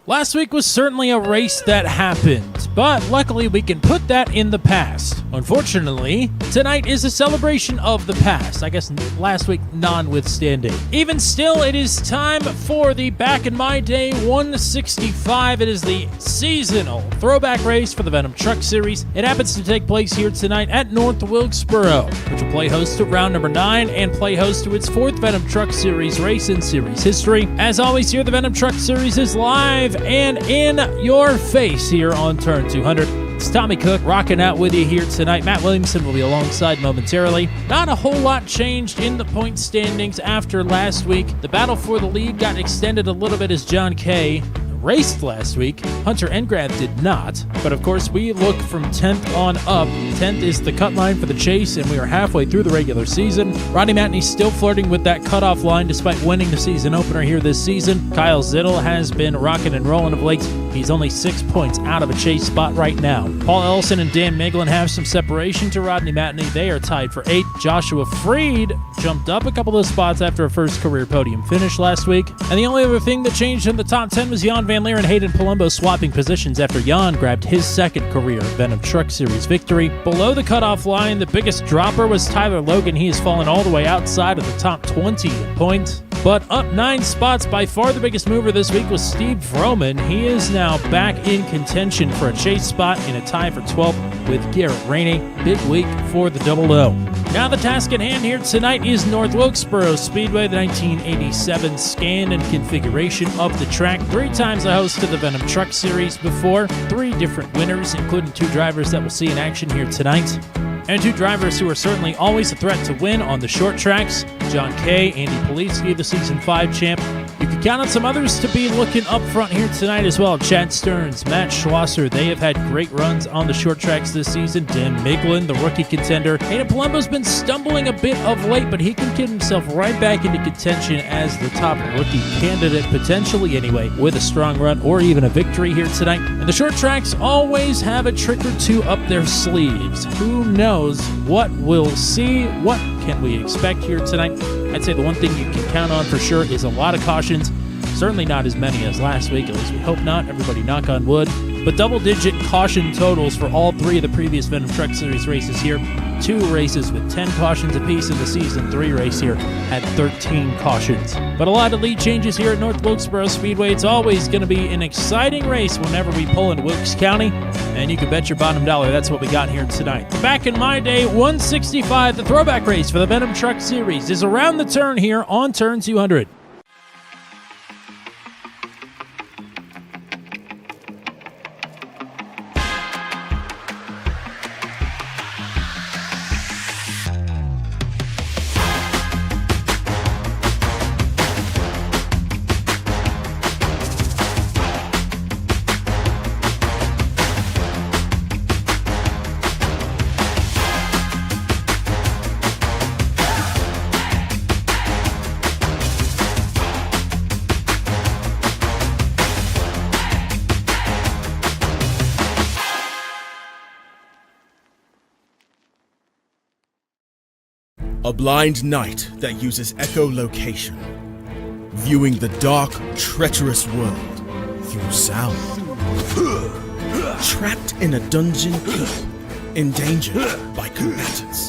Last week was certainly a race that happened, but luckily we can put that in the past. Unfortunately, tonight is a celebration of the past, I guess last week notwithstanding. Even still, it is time for the Back in My Day 165. It is the seasonal throwback race for the Venom Truck Series. It happens to take place here tonight at North Wilkesboro, which will play host to round number 9 and play host to its 4th Venom Truck Series race in series history. As always here, the Venom Truck Series is live and in your face here on Turn 200. It's Tommy Cook rocking out with you here tonight. Matt Williamson will be alongside momentarily. Not a whole lot changed in the point standings after last week. The battle for the lead got extended a little bit as John Kay raced last week. Hunter Engrath did not, but of course we look from 10th on up. 10th is the cut line for the chase, and we are halfway through the regular season. Rodney Matney's still flirting with that cutoff line despite winning the season opener here this season. Kyle Zittel has been rocking and rolling of late. He's only 6 points out of a chase spot right now. Paul Ellison and Dan Miglin have some separation to Rodney Matney. They are tied for 8th. Joshua Freed jumped up a couple of spots after a first career podium finish last week. And the only other thing that changed in the top 10 was Jan Van Leer and Hayden Palumbo swapping positions after Jan grabbed his second career Venom Truck Series victory. Below the cutoff line, the biggest dropper was Tyler Logan. He has fallen all the way outside of the top 20 in points. But up 9 spots, by far the biggest mover this week was Steve Vroman. He is now back in contention for a chase spot in a tie for 12th with Garrett Rainey. Big week for the Double O. Now the task at hand here tonight is North Wilkesboro Speedway, the 1987 scan and configuration of the track. 3 times I hosted the Venom Truck Series before. 3 different winners, including 2 drivers that we'll see in action here tonight. And 2 drivers who are certainly always a threat to win on the short tracks. John Kay, Andy Poliski, the Season 5 champ. You can count on some others to be looking up front here tonight as well. Chad Stearns, Matt Schlosser, they have had great runs on the short tracks this season. Dan Miglin, the rookie contender. Hayden Palumbo's been stumbling a bit of late, but he can get himself right back into contention as the top rookie candidate, potentially anyway, with a strong run or even a victory here tonight. And the short tracks always have a trick or 2 up their sleeves. Who knows what we'll see? What can we expect here tonight? I'd say the one thing you can count on for sure is a lot of cautions. Certainly not as many as last week, at least we hope not. Everybody knock on wood. But double-digit caution totals for all 3 of the previous Venom Truck Series races here. 2 races with 10 cautions apiece in the Season 3 race here at 13 cautions. But a lot of lead changes here at North Wilkesboro Speedway. It's always going to be an exciting race whenever we pull into Wilkes County, and you can bet your bottom dollar that's what we got here tonight. Back in My Day 165, the throwback race for the Venom Truck Series is around the turn here on Turn 200. A blind knight that uses echolocation, viewing the dark, treacherous world through sound. Trapped in a dungeon keep, endangered by combatants,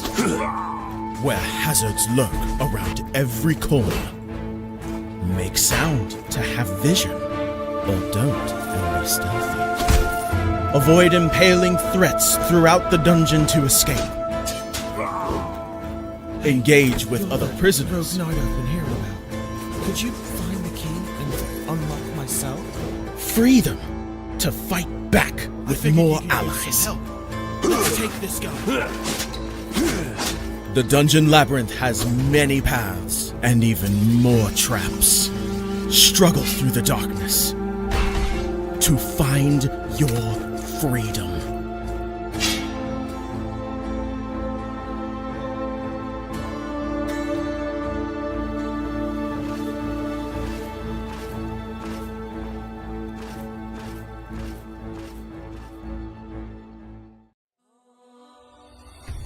where hazards lurk around every corner. Make sound to have vision, or don't and be stealthy. Avoid impaling threats throughout the dungeon to escape. Engage with other prisoners. Rogue knight I've been hearing about. Could you find the key and unlock my cell? Free them to fight back with more allies. Let's take this guy. The dungeon labyrinth has many paths and even more traps. Struggle through the darkness to find your freedom.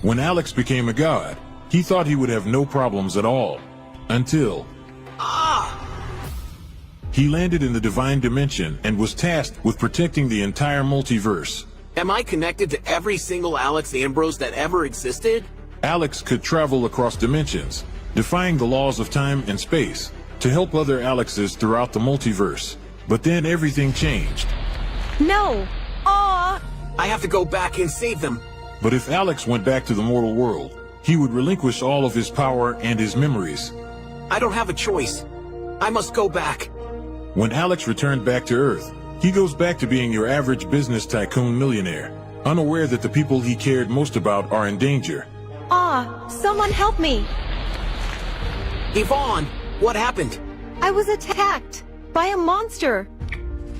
When Alex became a god, he thought he would have no problems at all. Until... He landed in the Divine Dimension and was tasked with protecting the entire multiverse. Am I connected to every single Alex Ambrose that ever existed? Alex could travel across dimensions, defying the laws of time and space, to help other Alexes throughout the multiverse. But then everything changed. No! Aw! I have to go back and save them. But if Alex went back to the mortal world, he would relinquish all of his power and his memories. I don't have a choice. I must go back. When Alex returned back to Earth, he goes back to being your average business tycoon millionaire, unaware that the people he cared most about are in danger. Aw! Someone help me! Yvonne, what happened? I was attacked by a monster.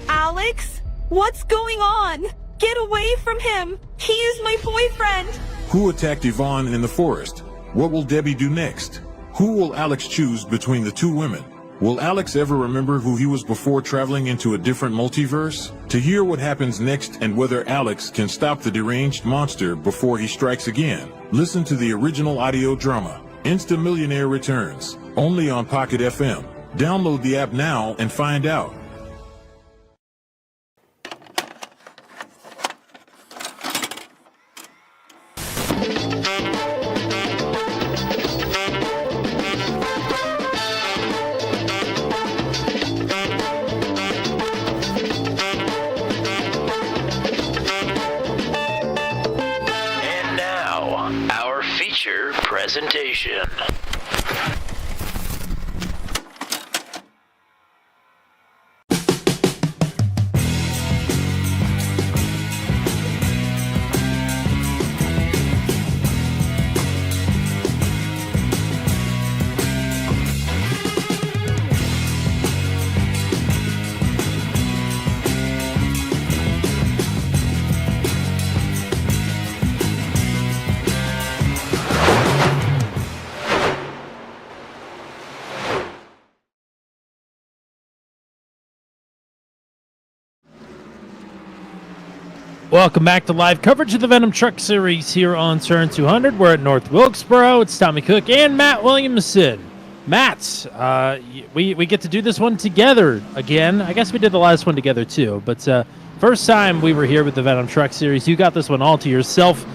Alex? What's going on? Get away from him! He is my boyfriend! Who attacked Yvonne in the forest? What will Debbie do next? Who will Alex choose between the two women? Will Alex ever remember who he was before traveling into a different multiverse? To hear what happens next and whether Alex can stop the deranged monster before he strikes again, listen to the original audio drama, Insta Millionaire Returns, only on Pocket FM. Download the app now and find out. Presentation. Welcome back to live coverage of the Venom Truck Series here on Turn 200. We're at North Wilkesboro. It's Tommy Cook and Matt Williamson. Matt, we get to do this one together again. I guess we did the last one together too, but first time we were here with the Venom Truck Series, you got this one all to yourself.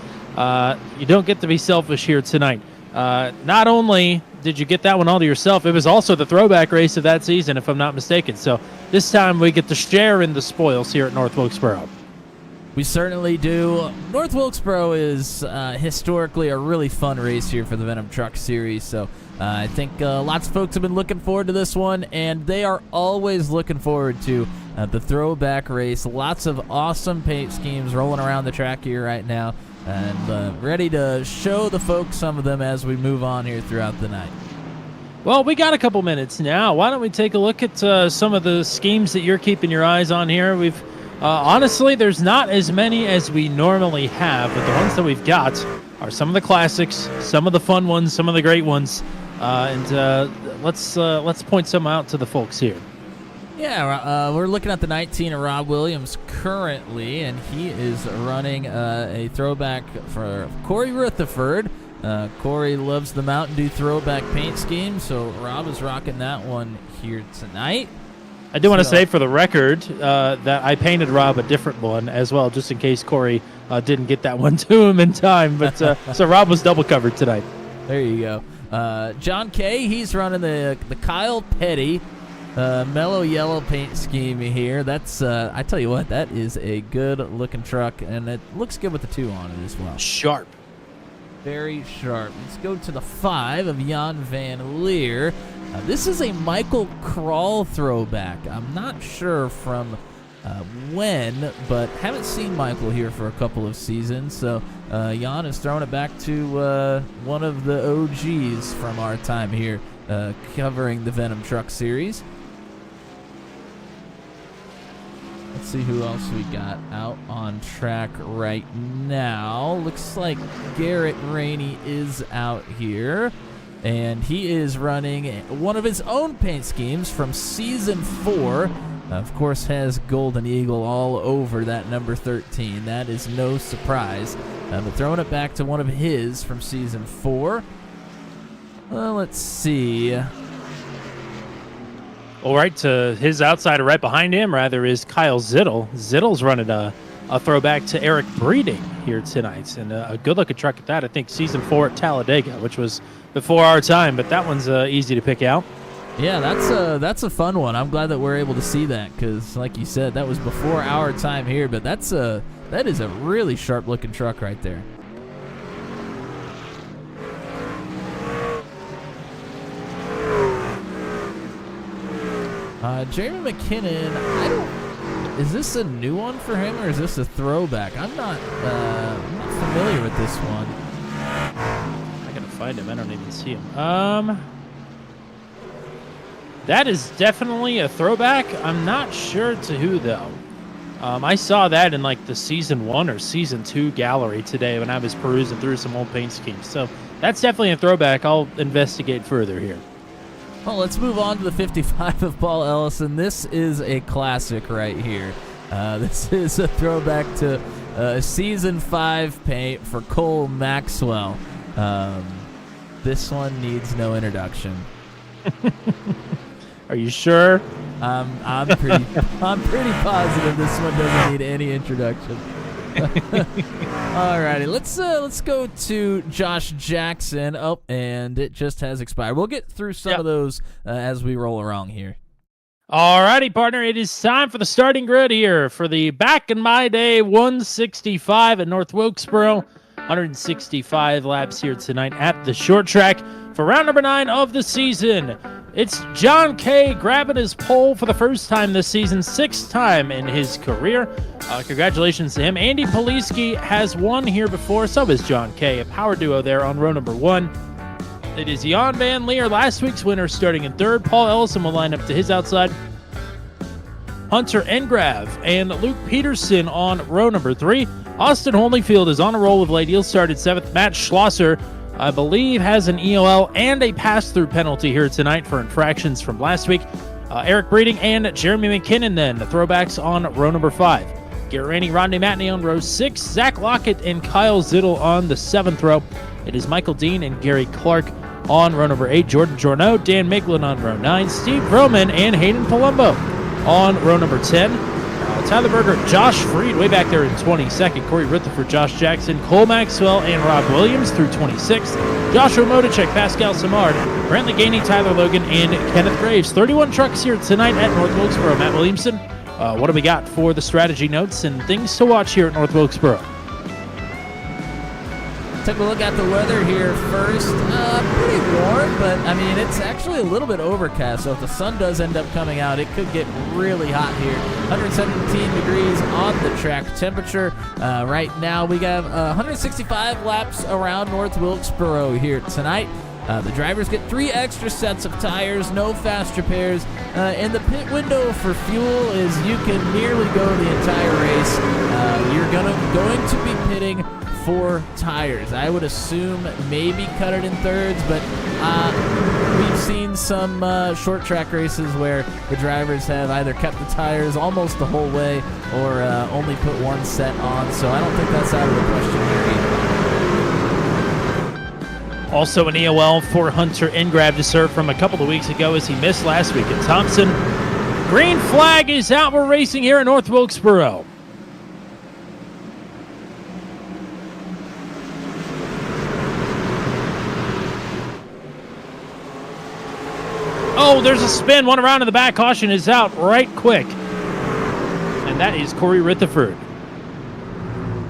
You don't get to be selfish here tonight. Not only did you get that one all to yourself, it was also the throwback race of that season, if I'm not mistaken. So this time we get to share in the spoils here at North Wilkesboro. We certainly do. North Wilkesboro is historically a really fun race here for the Venom Truck Series, so I think lots of folks have been looking forward to this one, and they are always looking forward to the throwback race. Lots of awesome paint schemes rolling around the track here right now, and ready to show the folks some of them as we move on here throughout the night. Well, we got a couple minutes now. Why don't we take a look at some of the schemes that you're keeping your eyes on here? We've honestly, there's not as many as we normally have, but the ones that we've got are some of the classics, some of the fun ones, some of the great ones, and let's point some out to the folks here. Yeah, we're looking at the 19 of Rob Williams currently, and he is running a throwback for Corey Rutherford. Corey loves the Mountain Dew throwback paint scheme, so Rob is rocking that one here tonight. I do want to say for the record that I painted Rob a different one as well, just in case Corey didn't get that one to him in time. But so Rob was double covered tonight. There you go. John Kay, he's running the Kyle Petty mellow yellow paint scheme here. That's I tell you what, that is a good looking truck, and it looks good with the 2 on it as well. Sharp. Very sharp. Let's go to the 5 of Jan Van Leer. This is a Michael Krall throwback. I'm not sure from when, but haven't seen Michael here for a couple of seasons. So Jan is throwing it back to one of the OGs from our time here covering the Venom Truck Series. Let's see who else we got out on track right now. Looks like Garrett Rainey is out here. And he is running one of his own paint schemes from Season 4. Of course, has Golden Eagle all over that number 13. That is no surprise. But throwing it back to one of his from Season 4. Well, let's see. Well, right to his outside, or right behind him, rather, is Kyle Zittel. Zittel's running a throwback to Eric Breeding here tonight, and a good-looking truck at that. I think Season 4 at Talladega, which was before our time, but that one's easy to pick out. Yeah, that's a fun one. I'm glad that we're able to see that because, like you said, that was before our time here. But that is a really sharp-looking truck right there. Jeremy McKinnon, is this a new one for him or is this a throwback? I'm not familiar with this one. I gotta find him. I don't even see him. That is definitely a throwback. I'm not sure to who though. I saw that in like the Season 1 or Season 2 gallery today when I was perusing through some old paint schemes. So that's definitely a throwback. I'll investigate further here. Well, let's move on to the 55 of Paul Ellison. This is a classic right here. This is a throwback to Season 5 paint for Cole Maxwell. This one needs no introduction. Are you sure? I'm pretty positive this one doesn't need any introduction. Alrighty, let's go to Josh Jackson. Oh, and it just has expired. We'll get through some of those as we roll along here. Alrighty, partner, it is time for the starting grid here for the Back in My Day 165 at North Wilkesboro. 165 laps here tonight at the short track for round number 9 of the season. It's John Kay grabbing his pole for the first time this season, 6th time in his career. Congratulations to him. Andy Poliski has won here before, so is John Kay, a power duo there on row number 1. It is Jan Van Leer, last week's winner, starting in 3rd. Paul Ellison will line up to his outside. Hunter Engrav and Luke Peterson on row number 3. Austin Holyfield is on a roll with late. He'll start at 7th. Matt Schlosser, I believe, has an EOL and a pass-through penalty here tonight for infractions from last week. Eric Breeding and Jeremy McKinnon then, the throwbacks on row number 5. Garrett Rainey, Rodney Matney on row 6. Zach Lockett and Kyle Zittel on the 7th row. It is Michael Dean and Gary Clark on row number 8. Jordan Jorno, Dan Miglin on row 9. Steve Vroman and Hayden Palumbo on row number 10. Tyler Berger, Josh Freed way back there in 22nd. Corey Rutherford, Josh Jackson, Cole Maxwell, and Rob Williams through 26th. Joshua Modicek, Pascal Samard, Brantley Gainey, Tyler Logan, and Kenneth Graves. 31 trucks here tonight at North Wilkesboro. Matt Williamson, what do we got for the strategy notes and things to watch here at North Wilkesboro? Take a look at the weather here first. Pretty warm, but I mean, it's actually a little bit overcast, so if the sun does end up coming out, it could get really hot here. 117 degrees on the track temperature. Right now, we have 165 laps around North Wilkesboro here tonight. The drivers get 3 extra sets of tires, no fast repairs, and the pit window for fuel is you can nearly go the entire race. You're going to be pitting 4 tires. I would assume maybe cut it in thirds, but we've seen some short track races where the drivers have either kept the tires almost the whole way or only put 1 set on, so I don't think that's out of the question here either. Also an EOL for Hunter Engrav to serve from a couple of weeks ago as he missed last week at Thompson. Green flag is out. We're racing here in North Wilkesboro. Oh, there's a spin. One around in the back. Caution is out right quick. And that is Corey Rutherford.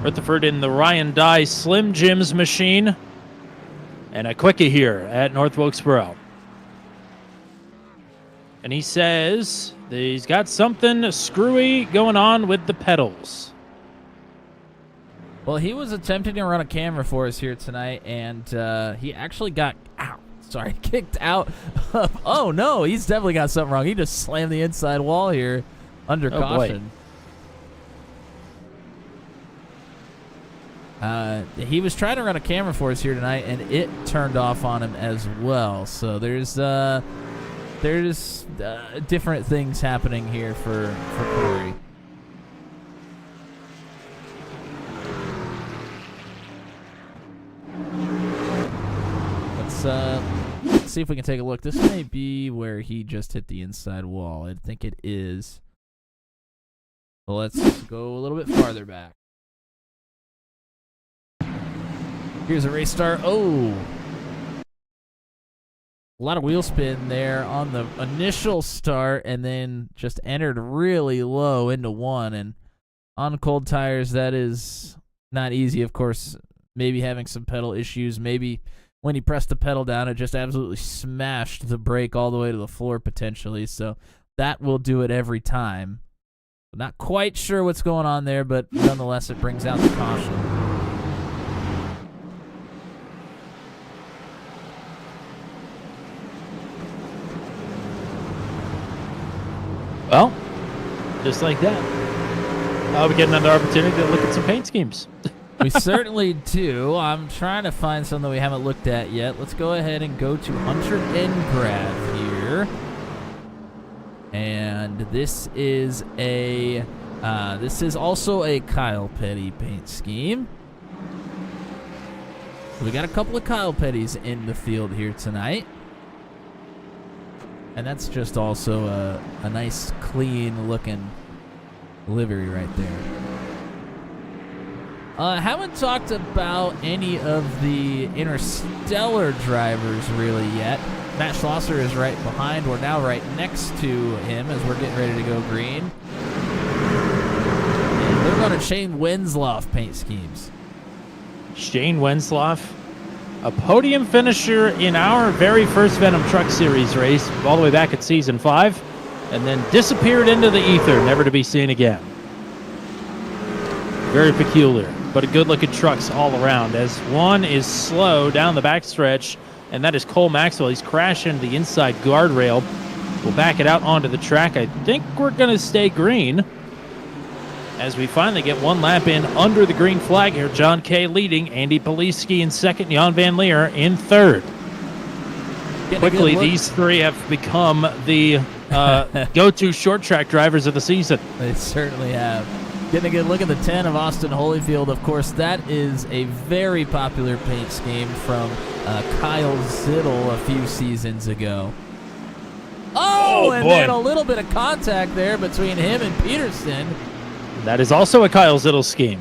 Rutherford in the Ryan Dye Slim Jims machine. And a quickie here at North Wilkesboro. And he says that he's got something screwy going on with the pedals. Well, he was attempting to run a camera for us here tonight, and he actually got kicked out. Oh, no, he's definitely got something wrong. He just slammed the inside wall here under caution. He was trying to run a camera for us here tonight, and it turned off on him as well. So there's different things happening here for Corey. Let's see if we can take a look. This may be where he just hit the inside wall. I think it is. Well, let's go a little bit farther back. Here's a race start. Oh! A lot of wheel spin there on the initial start, and then just entered really low into one. And on cold tires, that is not easy. Of course, maybe having some pedal issues. Maybe when he pressed the pedal down, it just absolutely smashed the brake all the way to the floor potentially. So that will do it every time. Not quite sure what's going on there, but nonetheless, it brings out the caution. Well, just like that, we get another opportunity to look at some paint schemes. We certainly do. I'm trying to find something we haven't looked at yet. Let's go ahead and go to Hunter Engrav here. And this is also a Kyle Petty paint scheme. We got a couple of Kyle Pettys in the field here tonight. And that's just also a nice, clean-looking livery right there. Haven't talked about any of the Interstellar drivers really yet. Matt Schlosser is right behind. We're now right next to him as we're getting ready to go green. And they're going to Shane Wensloff paint schemes. Shane Wensloff, a podium finisher in our very first Venom Truck Series race, all the way back at Season 5, and then disappeared into the ether, never to be seen again. Very peculiar, but a good-looking trucks all around, as one is slow down the backstretch, and that is Cole Maxwell. He's crashing the inside guardrail. We'll back it out onto the track. I think we're going to stay green as we finally get one lap in under the green flag here. John Kay leading, Andy Poliski in second, Jan Van Leer in third. Quickly, these three have become the go-to short track drivers of the season. They certainly have. Getting a good look at the 10 of Austin Holyfield. Of course, that is a very popular paint scheme from Kyle Zittel a few seasons ago. Oh, and then a little bit of contact there between him and Peterson. That is also a Kyle Zittel scheme.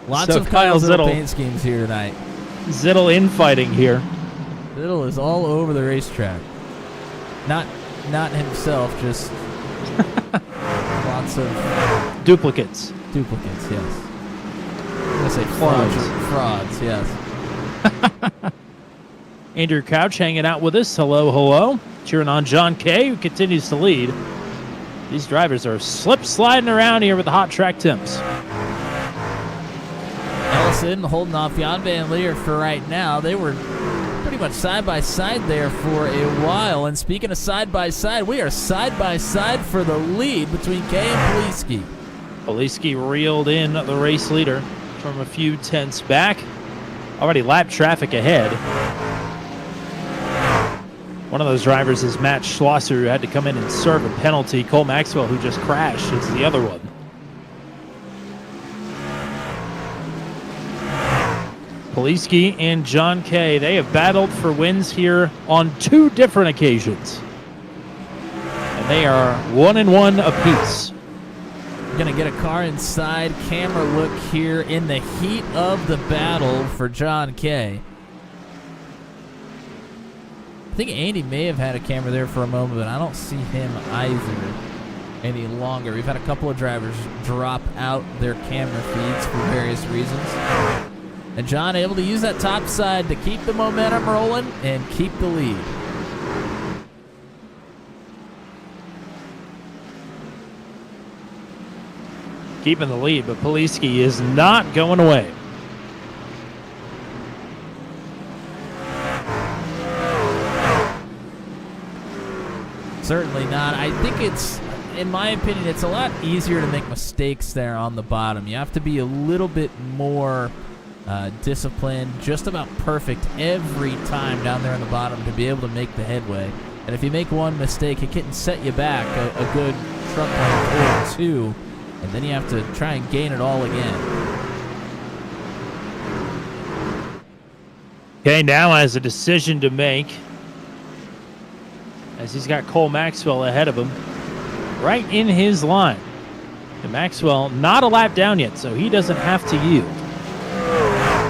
Lots of Kyle Zittel paint schemes here tonight. Zittel infighting here. Zittel is all over the racetrack. Not himself, just lots of duplicates. Duplicates, yes. I'm going to say frauds, yes. Andrew Couch hanging out with us. Hello, hello. Cheering on John Kay, who continues to lead. These drivers are sliding around here with the hot track temps. Ellison holding off Jan Van Leer for right now. They were pretty much side by side there for a while. And speaking of side by side, we are side by side for the lead between Kay and Poliski. Poliski reeled in the race leader from a few tenths back. Already lap traffic ahead. One of those drivers is Matt Schlosser, who had to come in and serve a penalty. Cole Maxwell, who just crashed, is the other one. Poliski and John Kay, they have battled for wins here on two different occasions. And they are 1-1 apiece. Going to get a car inside. Camera look here in the heat of the battle for John Kay. I think Andy may have had a camera there for a moment, but I don't see him either any longer. We've had a couple of drivers drop out their camera feeds for various reasons. And John able to use that top side to keep the momentum rolling and keep the lead. Keeping the lead, but Poliski is not going away. Certainly not. I think it's, in my opinion, it's a lot easier to make mistakes there on the bottom. You have to be a little bit more disciplined, just about perfect every time down there on the bottom to be able to make the headway. And if you make one mistake, it can set you back a good truck length or two, and then you have to try and gain it all again. Okay, now has a decision to make. as he's got Cole Maxwell ahead of him, right in his line. And Maxwell not a lap down yet, so he doesn't have to yield.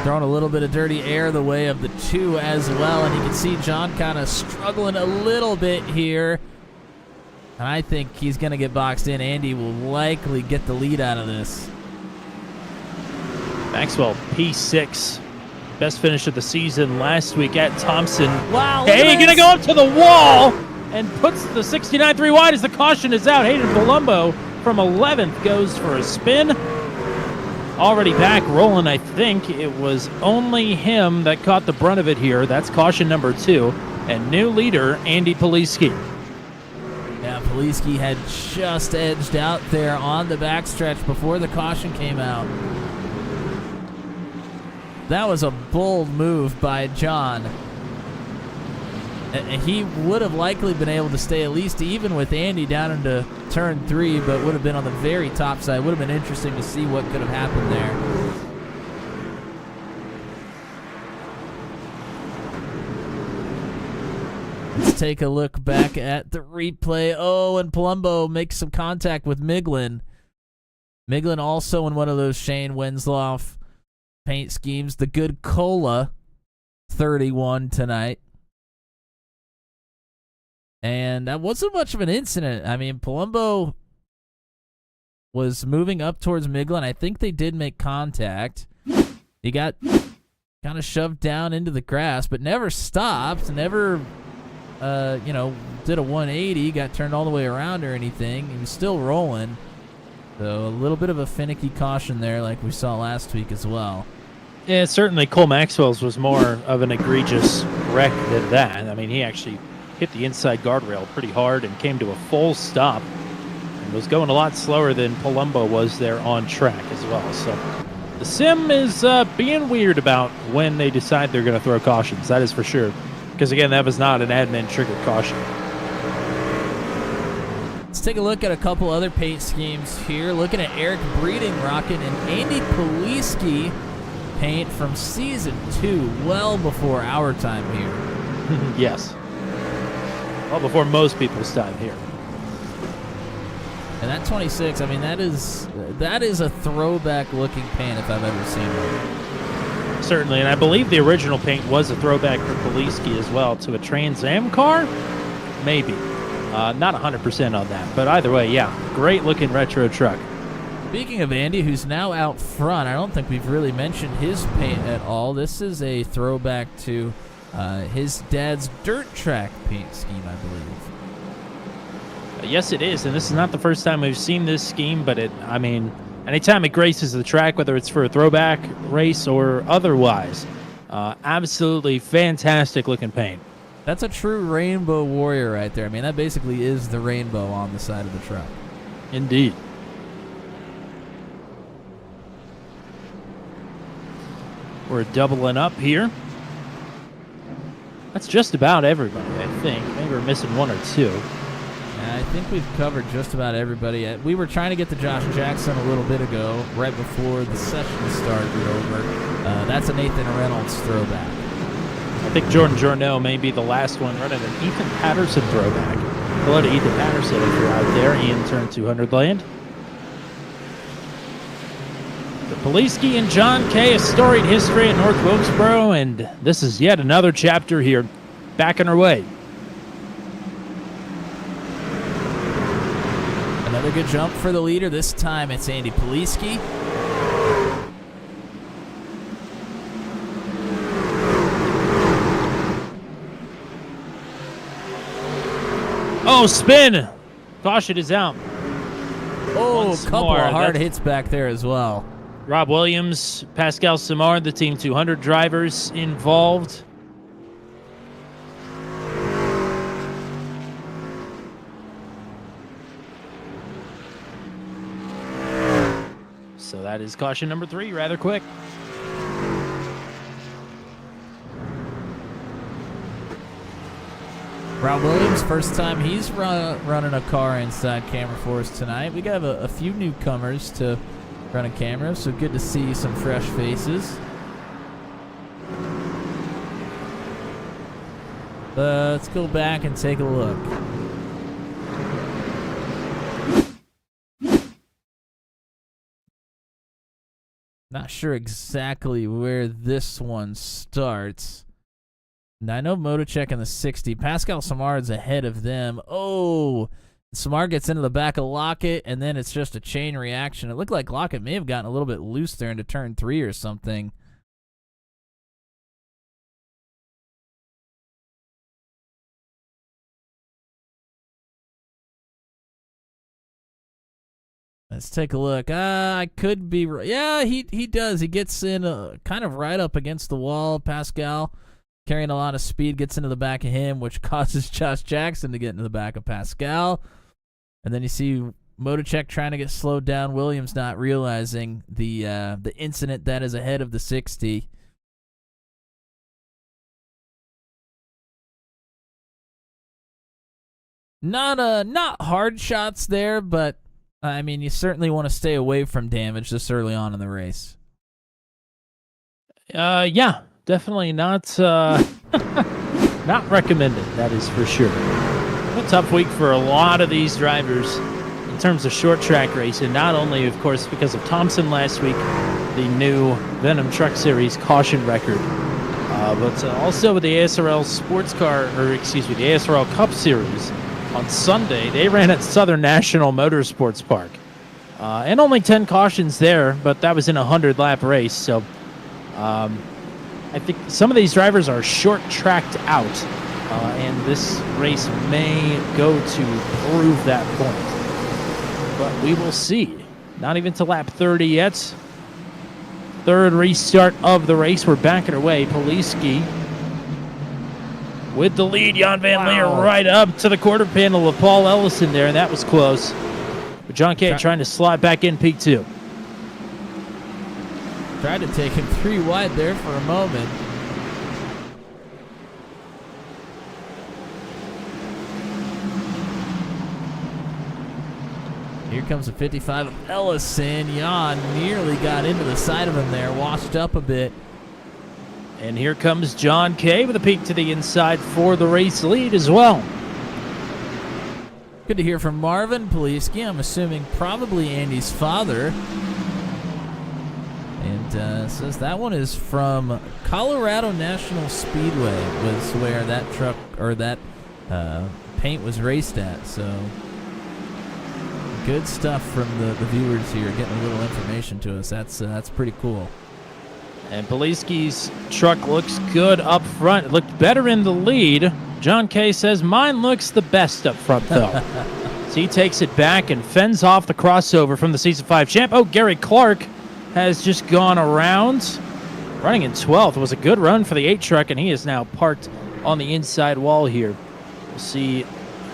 Throwing a little bit of dirty air the way of the 2 as well, and you can see John kind of struggling a little bit here. And I think he's going to get boxed in. Andy will likely get the lead out of this. Maxwell, P6. Best finish of the season last week at Thompson. Wow. Hey, going to go up to the wall and puts the 69-3 wide as the caution is out. Hayden Palumbo from 11th goes for a spin. Already back rolling, I think. It was only him that caught the brunt of it here. That's caution number 2. And new leader, Andy Poliski. Yeah, Poliski had just edged out there on the backstretch before the caution came out. That was a bold move by John. He would have likely been able to stay at least even with Andy down into turn 3, but would have been on the very top side. Would have been interesting to see what could have happened there. Let's take a look back at the replay. Oh, and Palumbo makes some contact with Miglin. Miglin also in one of those Shane Winslow paint schemes. The good Cola 31 tonight. And that wasn't much of an incident. I mean, Palumbo was moving up towards Miglin. I think they did make contact. He got kind of shoved down into the grass, but never stopped, never, did a 180, got turned all the way around or anything. He was still rolling. So a little bit of a finicky caution there like we saw last week as well. Yeah, certainly Cole Maxwell's was more of an egregious wreck than that. I mean, he actually hit the inside guardrail pretty hard and came to a full stop and was going a lot slower than Palumbo was there on track as well. So the sim is being weird about when they decide they're going to throw cautions, that is for sure. Because, again, that was not an admin-triggered caution. Let's take a look at a couple other paint schemes here. Looking at Eric Breeding rocking an Andy Poliski paint from Season 2, well before our time here. Yes. Well, before most people's time here. And that 26, I mean, that is a throwback-looking paint if I've ever seen one. Certainly, and I believe the original paint was a throwback for Poliski as well to a Trans Am car? Maybe. Not 100% on that, but either way, yeah, great-looking retro truck. Speaking of Andy, who's now out front, I don't think we've really mentioned his paint at all. This is a throwback to his dad's dirt track paint scheme, I believe. Yes, it is, and this is not the first time we've seen this scheme, but anytime it graces the track, whether it's for a throwback race or otherwise, absolutely fantastic-looking paint. That's a true rainbow warrior right there. I mean, that basically is the rainbow on the side of the truck. Indeed. We're doubling up here. That's just about everybody, I think. Maybe we're missing one or two. Yeah, I think we've covered just about everybody. We were trying to get to Josh Jackson a little bit ago, right before the session started over. That's a Nathan Reynolds throwback. I think Jordan Journeau may be the last one running an Ethan Patterson throwback. Hello to Ethan Patterson if you're out there. Ian turn 200 land. The Poliski and John K. a storied history at North Wilkesboro, and this is yet another chapter here, back on our way. Another good jump for the leader. This time it's Andy Poliski. Oh, spin! Caution is out. Oh, a couple more. of hard hits back there as well. Rob Williams, Pascal Samar, the Team 200 drivers involved. So that is caution number 3, rather quick. Rob Williams, first time he's running a car inside camera for us tonight. We got a few newcomers to run a camera, so good to see some fresh faces. Let's go back and take a look. Not sure exactly where this one starts. Now, I know Motocek in the 60. Pascal Samard's ahead of them. Oh, Samard gets into the back of Lockett, and then it's just a chain reaction. It looked like Lockett may have gotten a little bit loose there into turn 3 or something. Let's take a look. I could be right. Yeah, he does. He gets in kind of right up against the wall. Pascal, carrying a lot of speed, gets into the back of him, which causes Josh Jackson to get into the back of Pascal. And then you see Motocek trying to get slowed down. Williams not realizing the incident that is ahead of the 60. Not hard shots there, but I mean, you certainly want to stay away from damage this early on in the race. Yeah, definitely not not recommended, that is for sure. A tough week for a lot of these drivers in terms of short track racing, not only, of course, because of Thompson last week, the new Venom Truck Series caution record, but also with the ASRL the ASRL Cup Series. On Sunday, they ran at Southern National Motorsports Park. And only 10 cautions there, but that was in a 100-lap race. So I think some of these drivers are short-tracked out, and this race may go to prove that point. But we will see. Not even to lap 30 yet. Third restart of the race. We're back at our way. Poliski with the lead. Jan Van Leer right up to the quarter panel of Paul Ellison there, and that was close. But John Kay trying to slide back in P2. Tried to take him 3 wide there for a moment. Here comes the 55 of Ellison. Jan nearly got into the side of him there, washed up a bit. And here comes John Kay with a peek to the inside for the race lead as well. Good to hear from Marvin Poliski. I'm assuming probably Andy's father. And says that one is from Colorado National Speedway, was where that truck or that paint was raced at. So good stuff from the viewers here, getting a little information to us. That's pretty cool. And Poliski's truck looks good up front. It looked better in the lead. John Kay says, mine looks the best up front, though. So he takes it back and fends off the crossover from the Season 5 champ. Oh, Gary Clark has just gone around. Running in 12th. It was a good run for the 8 truck, and he is now parked on the inside wall here. We'll see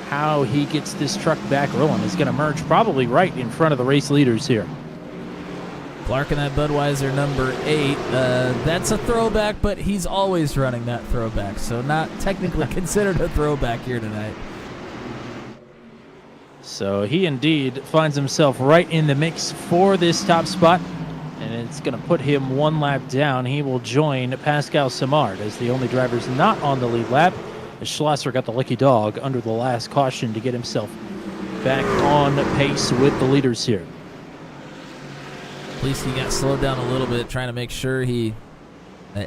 how he gets this truck back rolling. He's going to merge probably right in front of the race leaders here. Clark in that Budweiser number 8. That's a throwback, but he's always running that throwback, so not technically considered a throwback here tonight. So he indeed finds himself right in the mix for this top spot, and it's going to put him 1 lap down. He will join Pascal Samard as the only driver's not on the lead lap, as Schlosser got the lucky dog under the last caution to get himself back on pace with the leaders here. At least he got slowed down a little bit, trying to make sure he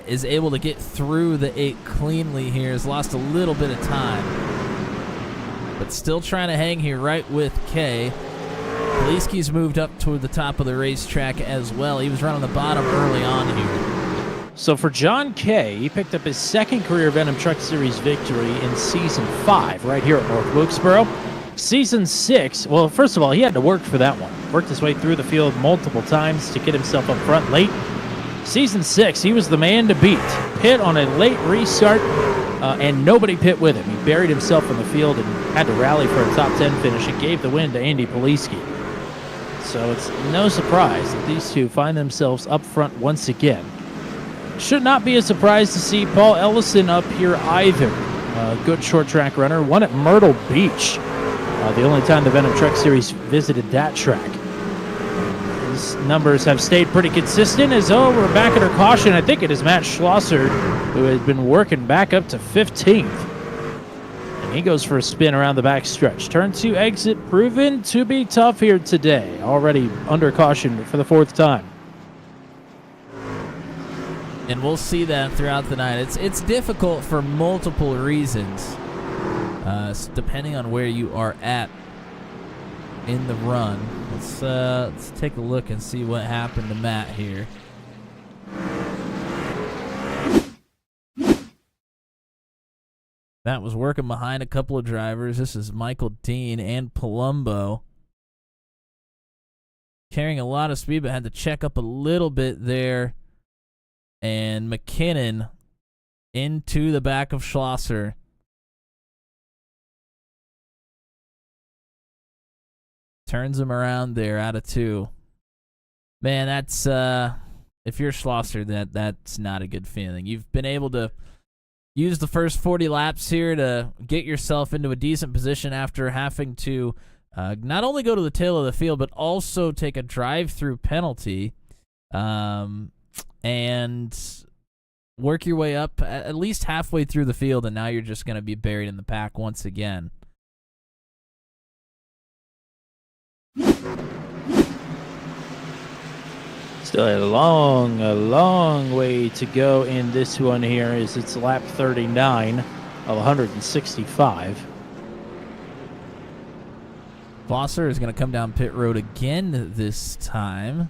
is able to get through the 8 cleanly here. Has lost a little bit of time, but still trying to hang here right with Kay. Poliski's moved up toward the top of the racetrack as well. He was running the bottom early on here. So for John Kay, he picked up his 2nd career Venom Truck Series victory in Season 5 right here at North Wilkesboro. Season 6, well, first of all, he had to work for that one. Worked his way through the field multiple times to get himself up front late. Season 6, he was the man to beat. Pit on a late restart, and nobody pit with him. He buried himself in the field and had to rally for a top 10 finish. It gave the win to Andy Poliski. So it's no surprise that these two find themselves up front once again. Should not be a surprise to see Paul Ellison up here either. Good short track runner, won at Myrtle Beach. The only time the Venom Truck Series visited that track. His numbers have stayed pretty consistent as, we're back at our caution. I think it is Matt Schlosser, who has been working back up to 15th. He goes for a spin around the back stretch. Turn 2 exit proven to be tough here today. Already under caution for the 4th time. And we'll see that throughout the night. It's difficult for multiple reasons, depending on where you are at in the run. Let's take a look and see what happened to Matt here. Matt was working behind a couple of drivers. This is Michael Dean and Palumbo. Carrying a lot of speed, but had to check up a little bit there. And McKinnon into the back of Schlosser. Turns him around there out of 2. Man, that's if you're Schlosser, that's not a good feeling. You've been able to use the first 40 laps here to get yourself into a decent position after having to not only go to the tail of the field, but also take a drive-through penalty. And work your way up at least halfway through the field, and now you're just going to be buried in the pack once again. Still a long way to go in this one here, as it's lap 39 of 165. Schlosser is going to come down pit road again this time.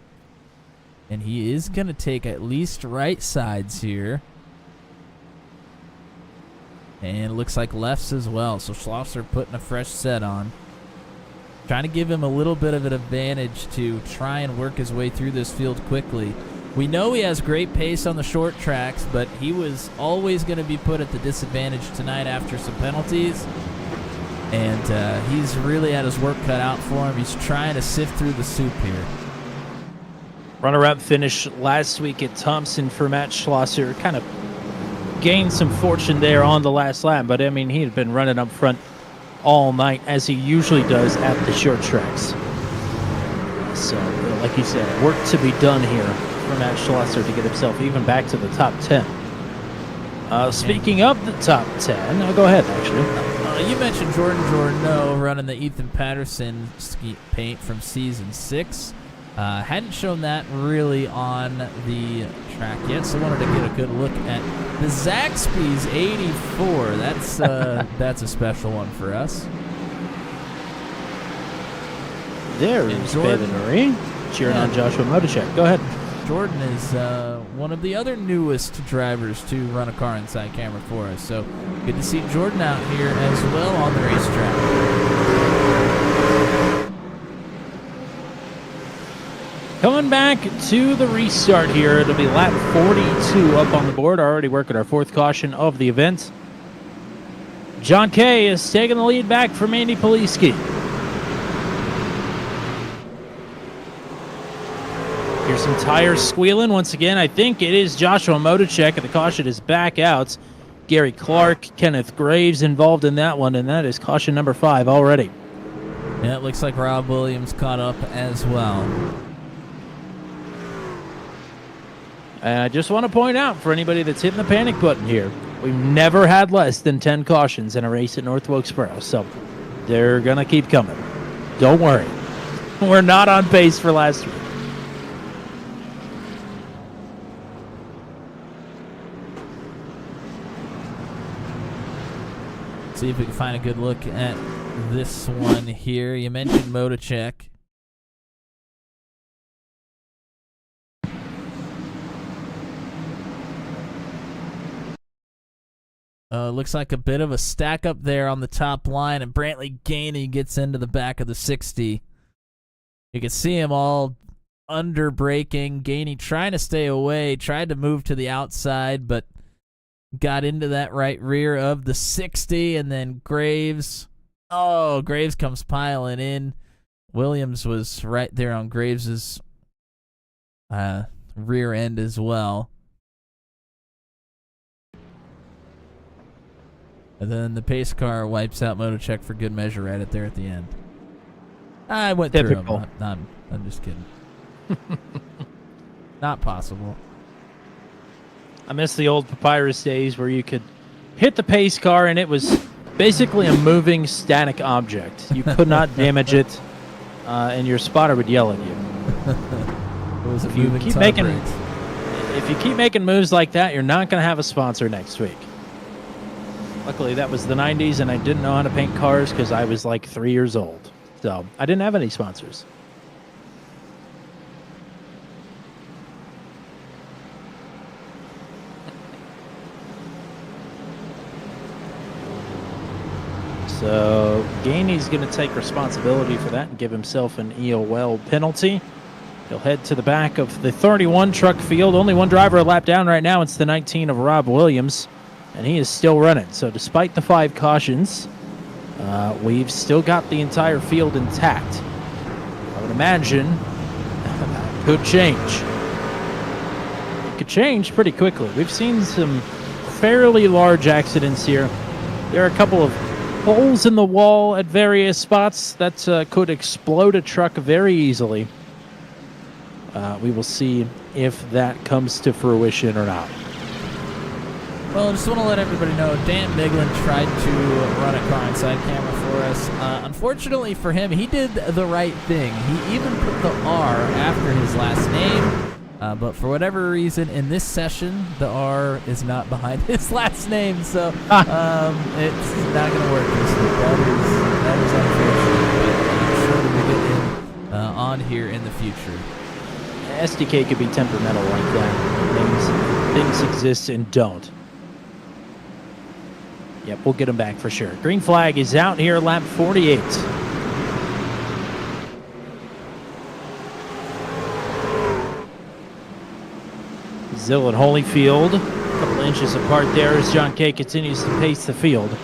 And he is going to take at least right sides here. And it looks like lefts as well. So Schlosser putting a fresh set on. Trying to give him a little bit of an advantage to try and work his way through this field quickly. We know he has great pace on the short tracks, but he was always going to be put at the disadvantage tonight after some penalties. And he's really had his work cut out for him. He's trying to sift through the soup here. Runner-up finish last week at Thompson for Matt Schlosser. Kind of gained some fortune there on the last lap, but I mean, he had been running up front all night, as he usually does at the short tracks. So, like you said, work to be done here for Matt Schlosser to get himself even back to the top 10. Speaking of the top 10, go ahead, actually. You mentioned Jordan Jordan running the Ethan Patterson paint from Season 6. Hadn't shown that really on the track yet, so wanted to get a good look at the Zaxby's 84. That's a special one for us. There's Jordan Marie cheering on Joshua Motocek. Go ahead. Jordan is one of the other newest drivers to run a car inside camera for us, so good to see Jordan out here as well on the racetrack. Coming back to the restart here, it'll be lap 42 up on the board. Already working our 4th caution of the event. John Kay is taking the lead back from Andy Poliski. Here's some tires squealing once again. I think it is Joshua Motocek, and the caution is back out. Gary Clark, Kenneth Graves involved in that one, and that is caution number 5 already. Yeah, it looks like Rob Williams caught up as well. And I just want to point out, for anybody that's hitting the panic button here, we've never had less than 10 cautions in a race at North Wilkesboro, so they're going to keep coming. Don't worry. We're not on pace for last week. See if we can find a good look at this one here. You mentioned Motocek. Looks like a bit of a stack up there on the top line, and Brantley Gainey gets into the back of the 60. You can see him all under braking. Gainey trying to stay away, tried to move to the outside, but got into that right rear of the 60, and then Graves. Oh, Graves comes piling in. Williams was right there on Graves's rear end as well. And then the pace car wipes out Motocek for good measure right at there at the end. I went through him. I'm just kidding. Not possible. I miss the old Papyrus days where you could hit the pace car and it was Basically a moving static object. You could not damage it, and your spotter would yell at you. It was a If you moving keep tub making race. if you keep making moves like that, you're not going to have a sponsor next week. Luckily, that was the 90s, and I didn't know how to paint cars because I was like 3 years old. So I didn't have any sponsors. So Gainey's going to take responsibility for that and give himself an EOL penalty. He'll head to the back of the 31 truck field. Only one driver a lap down right now. It's the 19 of Rob Williams, and he is still running. So despite the 5 cautions, we've still got the entire field intact. I would imagine that could change. It could change pretty quickly. We've seen some fairly large accidents here. There are a couple of holes in the wall at various spots that could explode a truck very easily. We will see if that comes to fruition or not. Well, I just want to let everybody know, Dan Miglin tried to run a car inside camera for us. Unfortunately for him, he did the right thing. He even put the R after his last name. But for whatever reason, in this session, the R is not behind his last name, so it's not going to work this week. That is unfortunate, but I'm sure that we'll get him on here in the future. SDK could be temperamental like that. Things exist and don't. Yep, we'll get him back for sure. Green flag is out here, lap 48. Zill and Holyfield, a couple inches apart there as John Kay continues to pace the field. It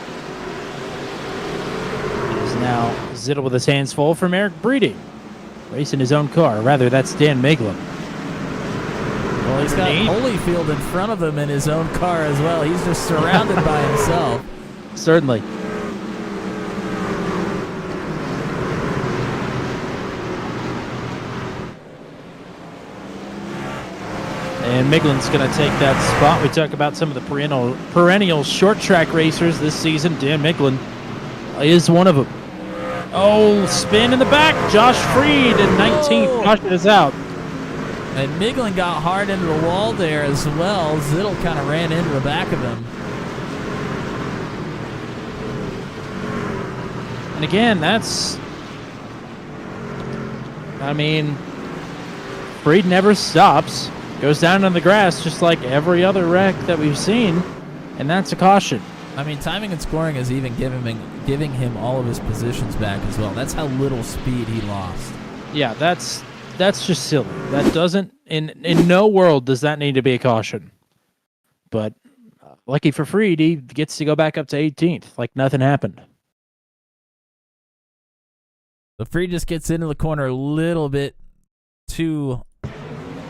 is now Zill with his hands full from Eric Breeding, racing his own car. Rather, that's Dan Miglin. Well, he's got Holyfield in front of him in his own car as well. He's just surrounded by himself. Certainly. And Miglin's going to take that spot. We talk about some of the perennial short track racers this season. Dan Miglin is one of them. Oh, spin in the back. Josh Freed in 19th. Josh is out. And Miglin got hard into the wall there as well. Zittel kind of ran into the back of him. And again, that's... I mean, Freed never stops. Goes down on the grass just like every other wreck that we've seen, and that's a caution. I mean, timing and scoring is even giving him all of his positions back as well. That's how little speed he lost. Yeah, that's just silly. That doesn't, in no world does that need to be a caution. But lucky for Freed, he gets to go back up to 18th, like nothing happened. The Freed just gets into the corner a little bit too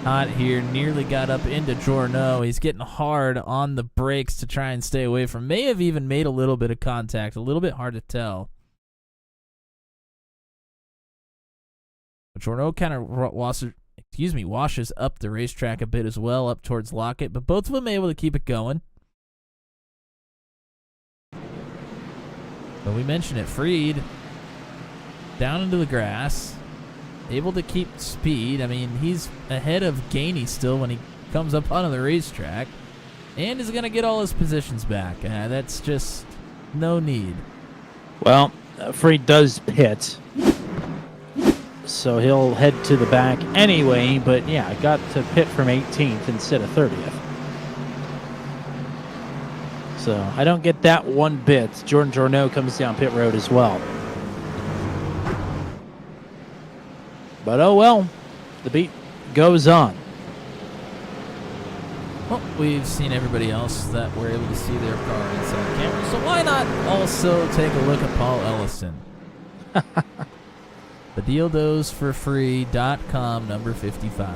hot here, nearly got up into Jorno. He's getting hard on the brakes to try and stay away from. May have even made a little bit of contact, a little bit hard to tell. But Jorno kind of washes up the racetrack a bit as well, up towards Lockett, but both of them able to keep it going. But we mentioned it, Freed down into the grass. Able to keep speed. I mean, he's ahead of Gainey still when he comes up onto the racetrack. And is going to get all his positions back. That's just no need. Well, Freed does pit. So he'll head to the back anyway. But yeah, got to pit from 18th instead of 30th. So I don't get that one bit. Jordan Jorno comes down pit road as well. But oh well, the beat goes on. Well, we've seen everybody else that were able to see their car inside camera, so why not also take a look at Paul Ellison? The DealDosForFree.com, number 55.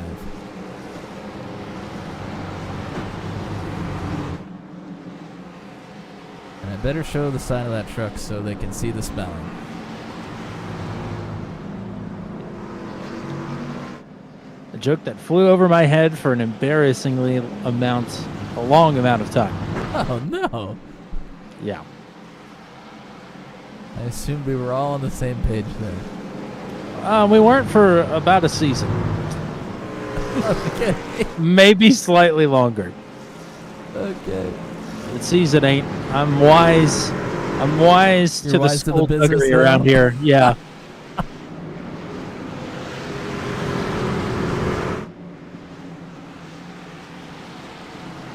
And I better show the side of that truck so they can see the spelling. A joke that flew over my head for an embarrassingly long amount of time. Oh, no. Yeah. I assumed we were all on the same page there. We weren't for about a season. Okay. Maybe slightly longer. Okay. The season ain't. I'm wise. I'm wise You're to wise the to the business skullduggery now? around here. Yeah.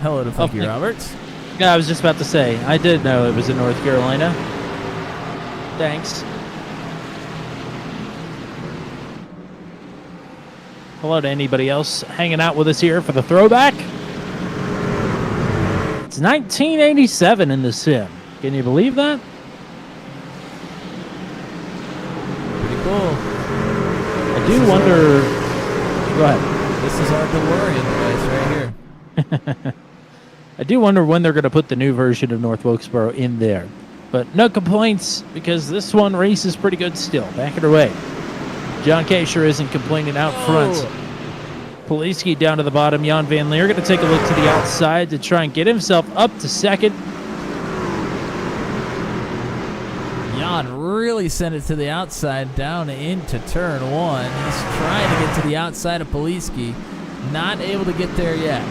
Hello to Funky Okay. Roberts. Yeah, I was just about to say. I did know it was in North Carolina. Thanks. Hello to anybody else hanging out with us here for the throwback. It's 1987 in the sim. Can you believe that? Pretty cool. I do wonder. Go ahead. This is our DeLorean device right here. I do wonder when they're going to put the new version of North Wilkesboro in there. But no complaints, because this one races pretty good still. Back it away. John K. sure isn't complaining out front. Poliski down to the bottom. Jan Van Leer going to take a look to the outside to try and get himself up to second. Jan really sent it to the outside, down into turn one. He's trying to get to the outside of Poliski. Not able to get there yet.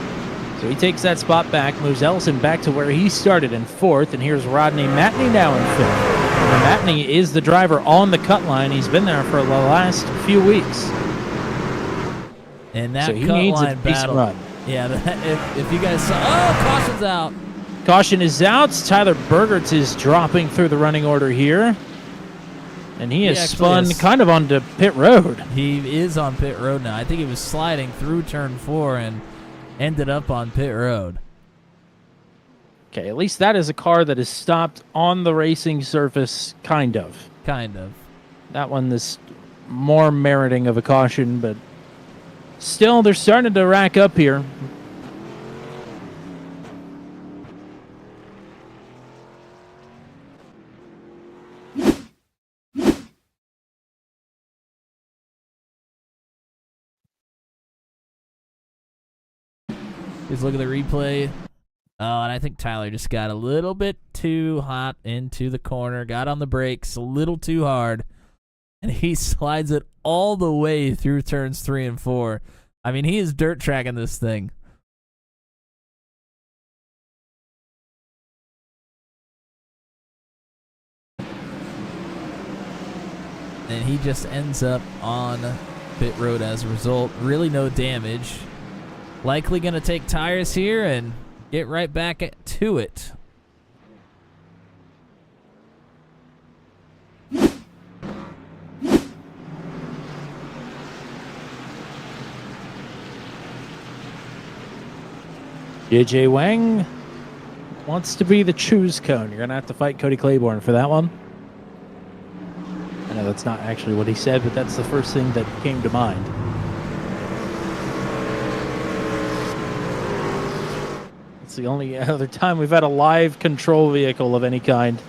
So he takes that spot back, moves Ellison back to where he started in fourth, and here's Rodney Matney now in fifth. And Matney is the driver on the cut line. He's been there for the last few weeks. And that So he cut needs a line decent battle. run. Yeah, if you guys saw, caution's out. Caution is out. Tyler Bergerts is dropping through the running order here. And he has actually spun is. kind of onto pit road. He is on pit road now. I think he was sliding through turn 4 and ended up on pit road. Okay, at least that is a car that is stopped on the racing surface, kind of. Kind of. That one is more meriting of a caution, but still, they're starting to rack up here. Just look at the replay. Oh, and I think Tyler just got a little bit too hot into the corner, got on the brakes a little too hard, and he slides it all the way through turns 3 and 4. I mean, he is dirt tracking this thing. And he just ends up on pit road as a result. Really no damage. Likely going to take tires here and get right back to it. JJ Wang wants to be the choose cone. You're going to have to fight Cody Claiborne for that one. I know that's not actually what he said, but that's the first thing that came to mind. It's the only other time we've had a live control vehicle of any kind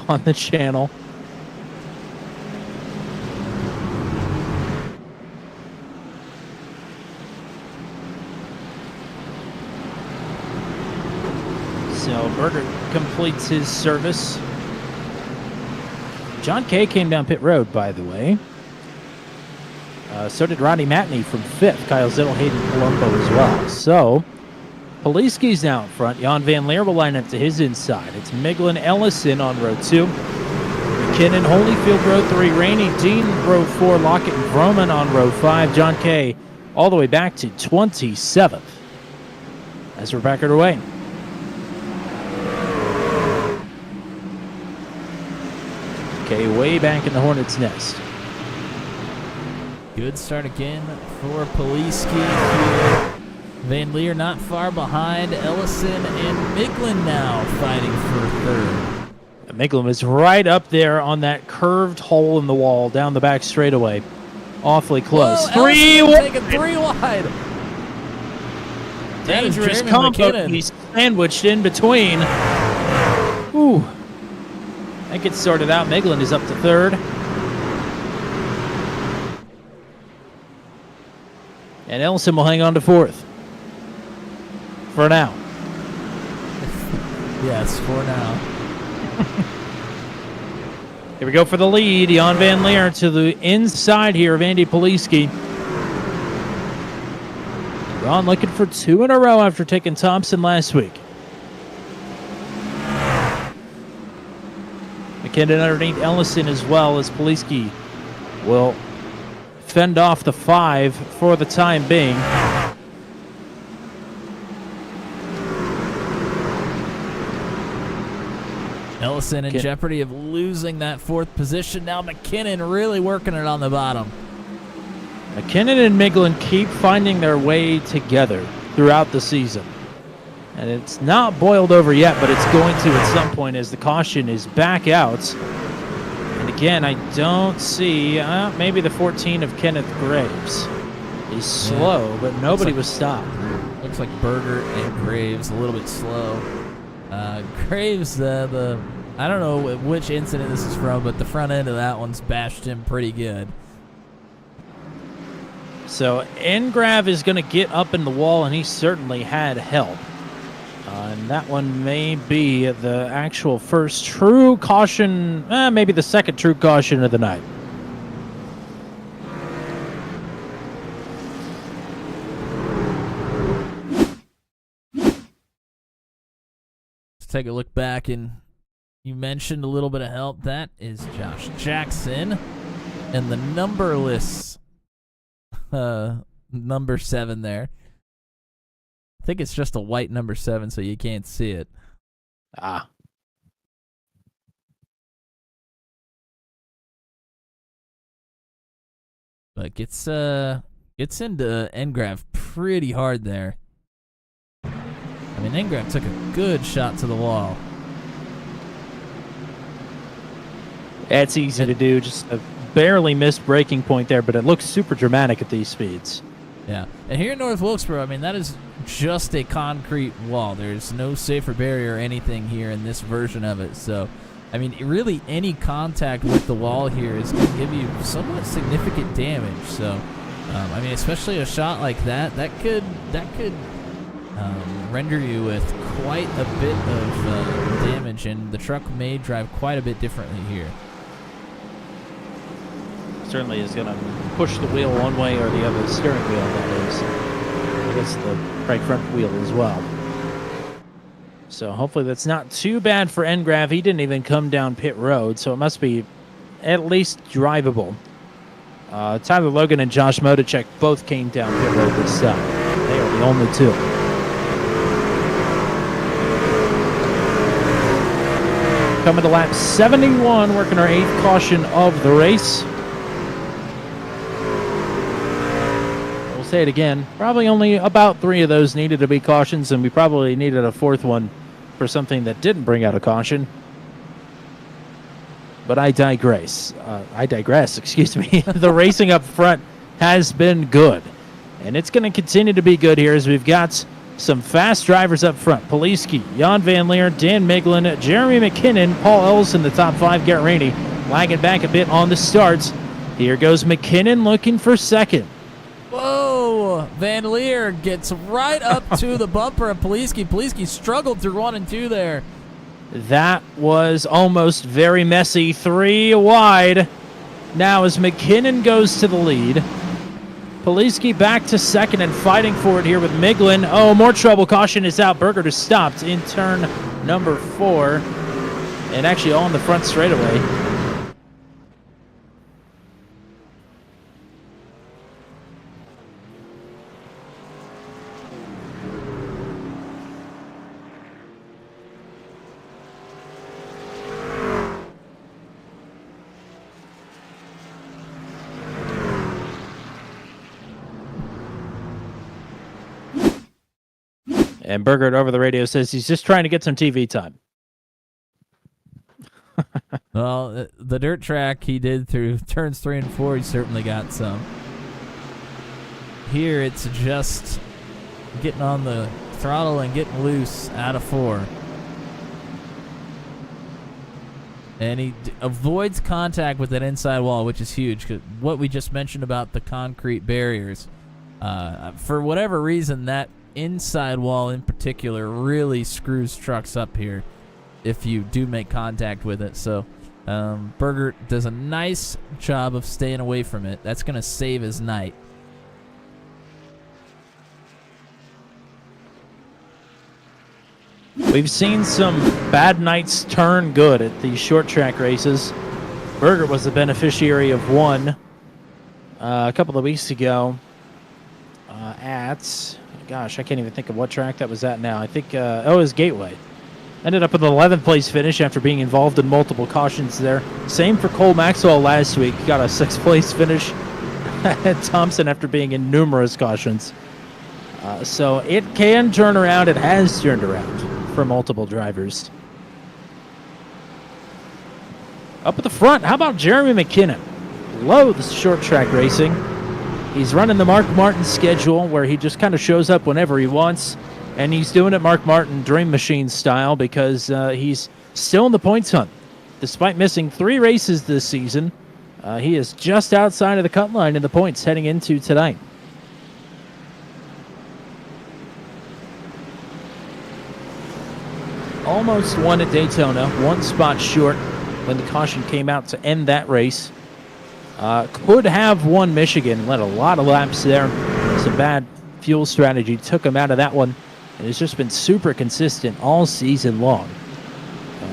on the channel. So Berger completes his service. John Kay came down pit road, by the way. So did Rodney Matney from 5th. Kyle Zittel, Hayden Palumbo as well. So Poliski's now in front. Jan Van Leer will line up to his inside. It's Miglin Ellison on row 2. McKinnon, Holyfield, row 3. Rainey, Dean, row 4. Lockett and Vroman on row 5. John Kay all the way back to 27th. As we're back underway. Okay, way back in the Hornet's nest. Good start again for Poliski here. Van Leer not far behind. Ellison and Miglin now fighting for 3rd. Miglin is right up there on that curved hole in the wall down the back straightaway. Awfully close. Whoa, 3 Ellison taking 3 wide. Dangerous Jeremy combo. McKinnon. He's sandwiched in between. Ooh. That gets sorted out. Miglin is up to 3rd. And Ellison will hang on to 4th. For now. Yes, for now. Here we go for the lead. Jan Van Leer to the inside here of Andy Poliski. Ron looking for 2 in a row after taking Thompson last week. McKinnon underneath Ellison as well as Poliski will fend off the 5 for the time being. Ellison in jeopardy of losing that 4th position. Now McKinnon really working it on the bottom. McKinnon and Miglin keep finding their way together throughout the season. And it's not boiled over yet, but it's going to at some point as the caution is back out. And again, I don't see, maybe the 14 of Kenneth Graves is slow, but nobody was stopped. Looks like Berger and Graves a little bit slow. Graves, I don't know which incident this is from, but the front end of that one's bashed him pretty good. So Engrav is going to get up in the wall, and he certainly had help. And that one may be the actual first true caution, maybe the second true caution of the night. Take a look back, and you mentioned a little bit of help. That is Josh Jackson and the numberless number 7 there. I think it's just a white number 7, so you can't see it. Ah. But gets into Engrav pretty hard there. I mean, Engrav took a good shot to the wall. That's easy to do. Just a barely missed breaking point there, but it looks super dramatic at these speeds. Yeah. And here in North Wilkesboro, I mean, that is just a concrete wall. There's no safer barrier or anything here in this version of it. So, I mean, really any contact with the wall here is going to give you somewhat significant damage. So, I mean, especially a shot like that, that could render you with quite a bit of damage, and the truck may drive quite a bit differently here. Certainly is going to push the wheel one way or the other, the steering wheel, that is. I guess the right front wheel as well. So hopefully that's not too bad for Engrav. He didn't even come down pit road, so it must be at least drivable. Tyler Logan and Josh Modacek both came down pit road this time. They are the only two. Coming to lap 71, working our 8th caution of the race. We'll say it again. Probably only about 3 of those needed to be cautions, and we probably needed a 4th one for something that didn't bring out a caution. But I digress. Excuse me. The racing up front has been good, and it's going to continue to be good here as we've got some fast drivers up front. Poliski, Jan Van Leer, Dan Miglin, Jeremy McKinnon, Paul Ellison, the top 5. Garrett Rainey lagging back a bit on the starts. Here goes McKinnon looking for 2nd. Whoa! Van Leer gets right up to the bumper of Poliski. Poliski struggled through 1 and 2 there. That was almost very messy. 3 wide. Now as McKinnon goes to the lead. Poliski back to 2nd and fighting for it here with Miglin. Oh, more trouble. Caution is out. Berger is stopped in turn number 4. And actually on the front straightaway. And Berger over the radio says he's just trying to get some TV time. Well, the dirt track he did through turns 3 and 4, he certainly got some. Here it's just getting on the throttle and getting loose out of 4. And he avoids contact with that inside wall, which is huge. 'Cause what we just mentioned about the concrete barriers, for whatever reason, that inside wall in particular really screws trucks up here if you do make contact with it. So Berger does a nice job of staying away from it. That's going to save his night. We've seen some bad nights turn good at these short track races. Berger was the beneficiary of one a couple of weeks ago at, gosh, I can't even think of what track that was at now. I think, it was Gateway. Ended up with an 11th place finish after being involved in multiple cautions there. Same for Cole Maxwell last week. Got a 6th place finish at Thompson after being in numerous cautions. So it can turn around. It has turned around for multiple drivers. Up at the front, how about Jeremy McKinnon? Loathes short track racing. He's running the Mark Martin schedule where he just kind of shows up whenever he wants. And he's doing it Mark Martin Dream Machine style because he's still in the points hunt. Despite missing 3 races this season, he is just outside of the cut line in the points heading into tonight. Almost won at Daytona, 1 spot short when the caution came out to end that race. Could have won Michigan, led a lot of laps there. Some bad fuel strategy took him out of that one. And has just been super consistent all season long.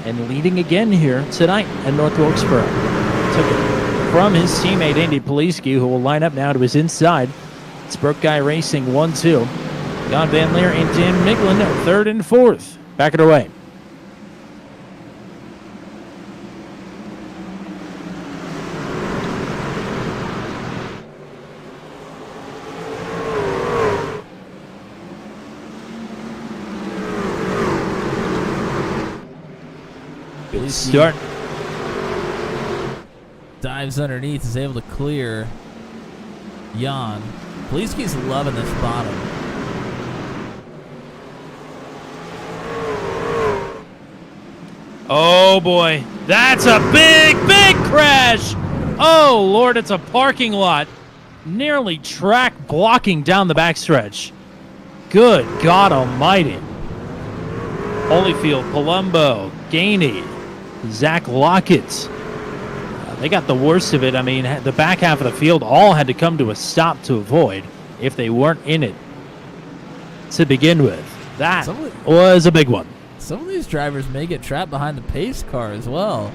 And leading again here tonight at North Wilkesboro. Took it from his teammate Andy Poliski, who will line up now to his inside. It's Broke Guy Racing 1-2. Don Van Leer and Dan Miglin 3rd and 4th. Back it away. Good start. Dives underneath, is able to clear Jan. Poliski's loving this bottom. Oh boy, that's a big, big crash. Oh Lord, it's a parking lot. Nearly track blocking down the backstretch. Good God almighty. Holyfield, Palumbo, Gainey, Zach Lockett. They got the worst of it. I mean, the back half of the field all had to come to a stop to avoid if they weren't in it to begin with. That was a big one. Some of these drivers may get trapped behind the pace car as well.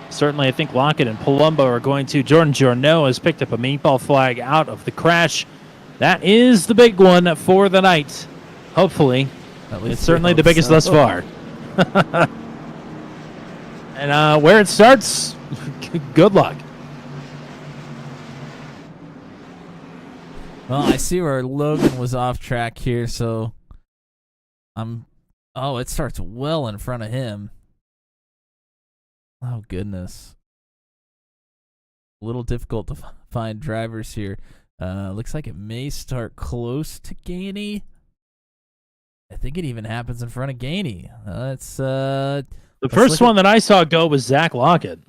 Certainly, I think Lockett and Palumbo are going to. Jordan Journeau has picked up a meatball flag out of the crash. That is the big one for the night. Hopefully. It's certainly the biggest thus far. And where it starts, good luck. Well, I see where Logan was off track here, so oh, it starts well in front of him. Oh, goodness. A little difficult to find drivers here. Looks like it may start close to Gainey. I think it even happens in front of Gainey. The first one that I saw go was Zach Lockett.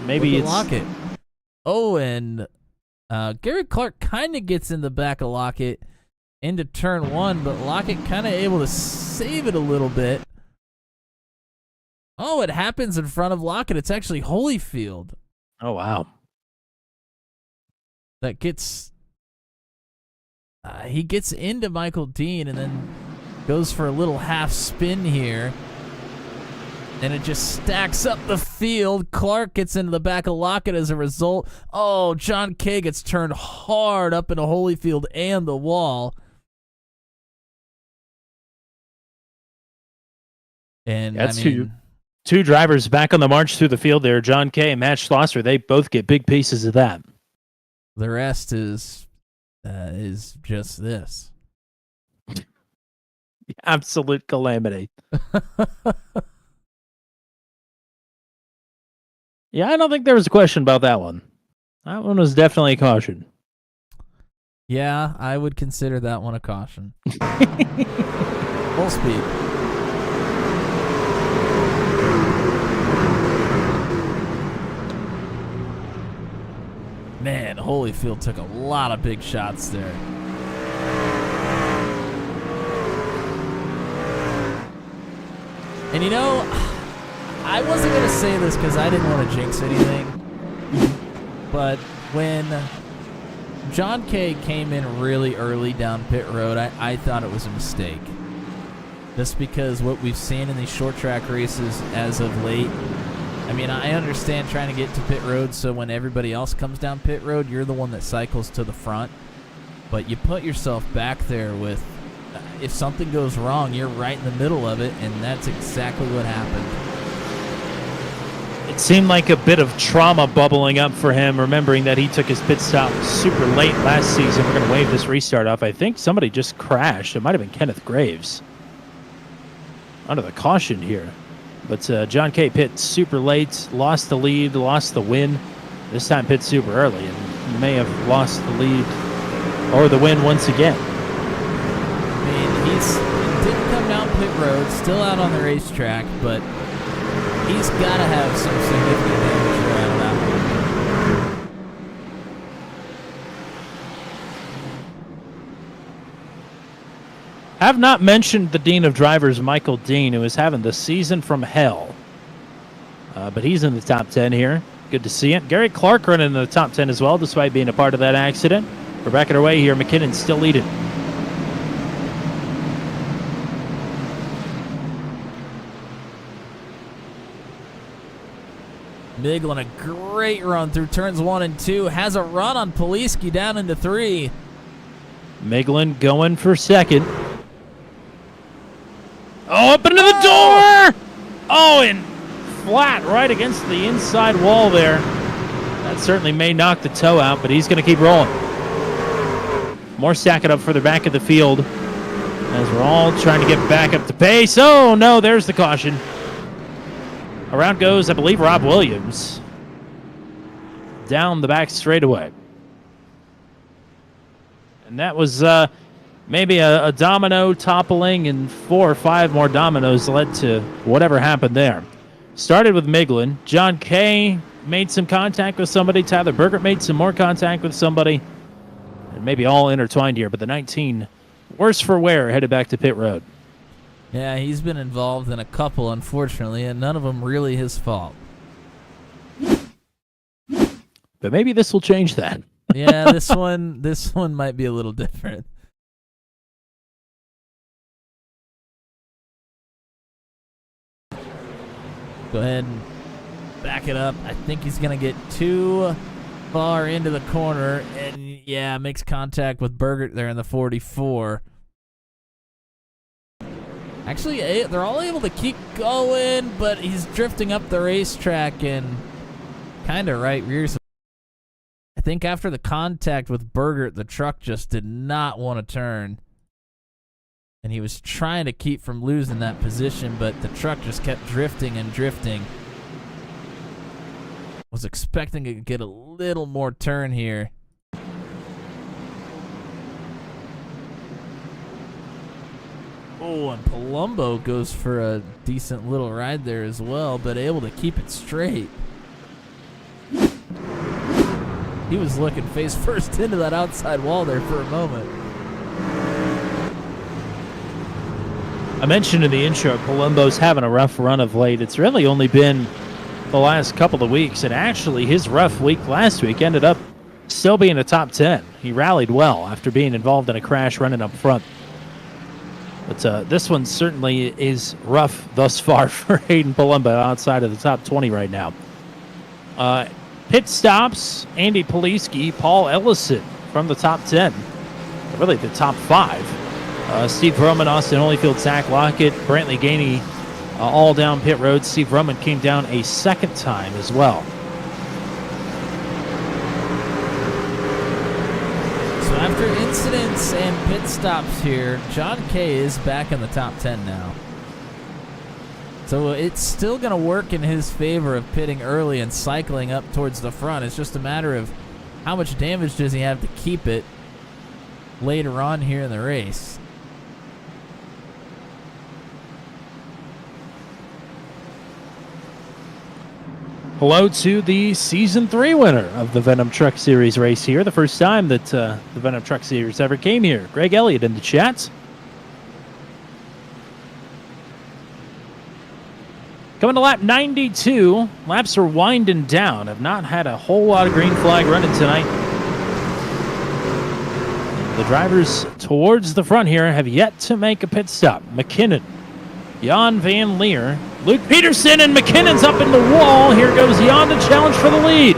Maybe it's Lockett. Oh, and Garrett Clark kind of gets in the back of Lockett into turn 1, but Lockett kind of able to save it a little bit. Oh, it happens in front of Lockett. It's actually Holyfield. Oh, wow. That gets... he gets into Michael Dean and then goes for a little half spin here. And it just stacks up the field. Clark gets into the back of Lockett as a result. Oh, John Kay gets turned hard up into Holyfield and the wall. And that's two drivers back on the march through the field there. John Kay and Matt Schlosser, they both get big pieces of that. The rest is just this. Absolute calamity. Yeah, I don't think there was a question about that one. That one was definitely a caution. Yeah, I would consider that one a caution. Full speed. Man, Holyfield took a lot of big shots there. And you know, I wasn't going to say this because I didn't want to jinx anything, but when John Kay came in really early down pit road, I thought it was a mistake. Just because what we've seen in these short track races as of late, I mean, I understand trying to get to pit road so when everybody else comes down pit road, you're the one that cycles to the front. But you put yourself back there with, if something goes wrong, you're right in the middle of it, and that's exactly what happened. It seemed like a bit of trauma bubbling up for him, remembering that he took his pit stop super late last season. We're going to wave this restart off. I think somebody just crashed. It might have been Kenneth Graves. Under the caution here. But John Kay pit super late, lost the lead, lost the win. This time pit super early, and may have lost the lead or the win once again. I mean, he didn't come down pit road, still out on the racetrack, but he's got to have some significant damage around that one. Have not mentioned the Dean of Drivers, Michael Dean, who is having the season from hell. But he's in the top 10 here. Good to see it. Gary Clark running in the top 10 as well, despite being a part of that accident. We're back at our way here. McKinnon's still leading. Miglin, a great run through turns 1 and 2. Has a run on Poliski down into 3. Miglin going for second. Oh, up into the door! Oh, and flat right against the inside wall there. That certainly may knock the toe out, but he's going to keep rolling. More stacking up further back of the field as we're all trying to get back up to pace. Oh, no, there's the caution. Around goes, I believe, Rob Williams. Down the back straightaway. And that was maybe a domino toppling, and 4 or 5 more dominoes led to whatever happened there. Started with Miglin. John Kay made some contact with somebody. Tyler Burgert made some more contact with somebody. And maybe all intertwined here, but the 19, worse for wear, headed back to pit road. Yeah, he's been involved in a couple, unfortunately, and none of them really his fault. But maybe this will change that. Yeah, this one might be a little different. Go ahead and back it up. I think he's going to get too far into the corner, and yeah, makes contact with Burgert there in the 44. Actually, they're all able to keep going, but he's drifting up the racetrack and kind of right rears. I think after the contact with Burgert, the truck just did not want to turn. And he was trying to keep from losing that position, but the truck just kept drifting and drifting. Was expecting to get a little more turn here. Oh, and Palumbo goes for a decent little ride there as well, but able to keep it straight. He was looking face first into that outside wall there for a moment. I mentioned in the intro, Palumbo's having a rough run of late. It's really only been the last couple of weeks, and actually his rough week last week ended up still being a top 10. He rallied well after being involved in a crash running up front. But this one certainly is rough thus far for Hayden Palumbo, outside of the top 20 right now. Pit stops, Andy Poliski, Paul Ellison from the top 10. Really the top 5. Steve Roman, Austin Holyfield, Zach Lockett, Brantley Gainey, all down pit road. Steve Roman came down a second time as well. So after incidents and pit stops here, John Kay is back in the top 10 now. So it's still going to work in his favor of pitting early and cycling up towards the front. It's just a matter of how much damage does he have to keep it later on here in the race. Hello to the Season 3 winner of the Venom Truck Series race here. The first time that the Venom Truck Series ever came here. Greg Elliott in the chat. Coming to lap 92. Laps are winding down. Have not had a whole lot of green flag running tonight. The drivers towards the front here have yet to make a pit stop. McKinnon, Jan Van Leer, Luke Peterson, and McKinnon's up in the wall. Here goes Jan to challenge for the lead.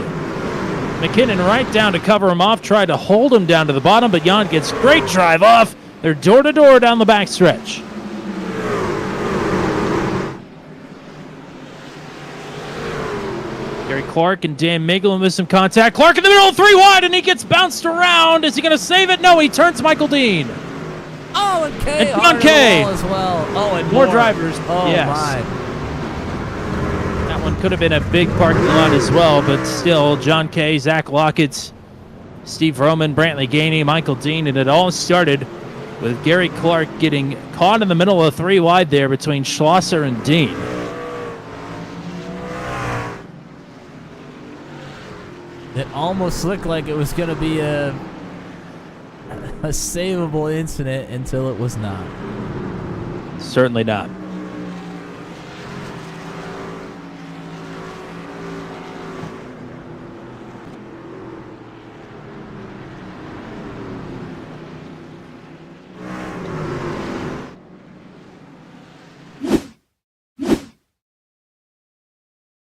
McKinnon right down to cover him off, tried to hold him down to the bottom, but Jan gets great drive off. They're door-to-door down the backstretch. Gary Clark and Dan Miglin with some contact. Clark in the middle, 3 wide, and he gets bounced around. Is he going to save it? No, he turns Michael Dean. Oh, and Kay And hard Kay. to the wall as well. Oh, and More drivers. Oh, Yes. my. That one could have been a big parking lot as well, but still, John Kay, Zach Lockett, Steve Roman, Brantley Gainey, Michael Dean, and it all started with Gary Clark getting caught in the middle of 3 wide there between Schlosser and Dean. It almost looked like it was going to be a savable incident until it was not. Certainly not.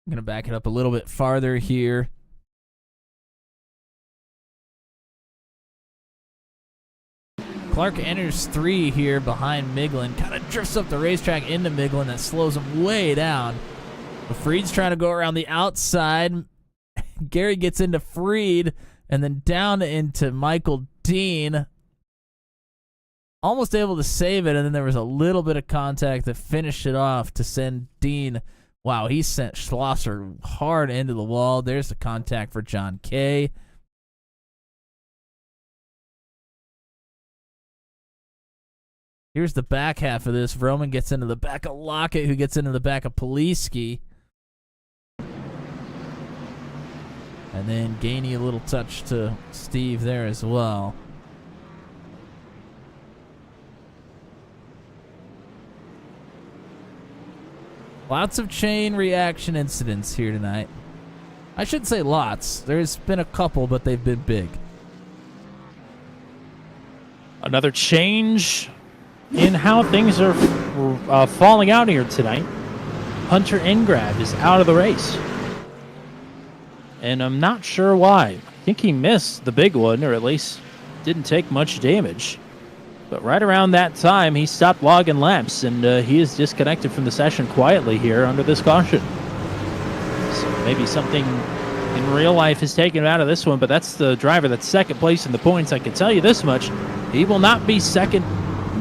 I'm going to back it up a little bit farther here. Clark enters 3 here behind Miglin. Kind of drifts up the racetrack into Miglin. That slows him way down. But Freed's trying to go around the outside. Gary gets into Freed and then down into Michael Dean. Almost able to save it, and then there was a little bit of contact that finished it off to send Dean. Wow, he sent Schlosser hard into the wall. There's the contact for John Kay. Here's the back half of this. Roman gets into the back of Lockett, who gets into the back of Poliski. And then Gainey, a little touch to Steve there as well. Lots of chain reaction incidents here tonight. I shouldn't say lots. There's been a couple, but they've been big. Another change in how things are falling out here tonight. Hunter Ingrab is out of the race. And I'm not sure why. I think he missed the big one, or at least didn't take much damage. But right around that time, he stopped logging laps, and he is disconnected from the session quietly here under this caution. So maybe something in real life is taken him out of this one, but that's the driver that's second place in the points. I can tell you this much. He will not be second,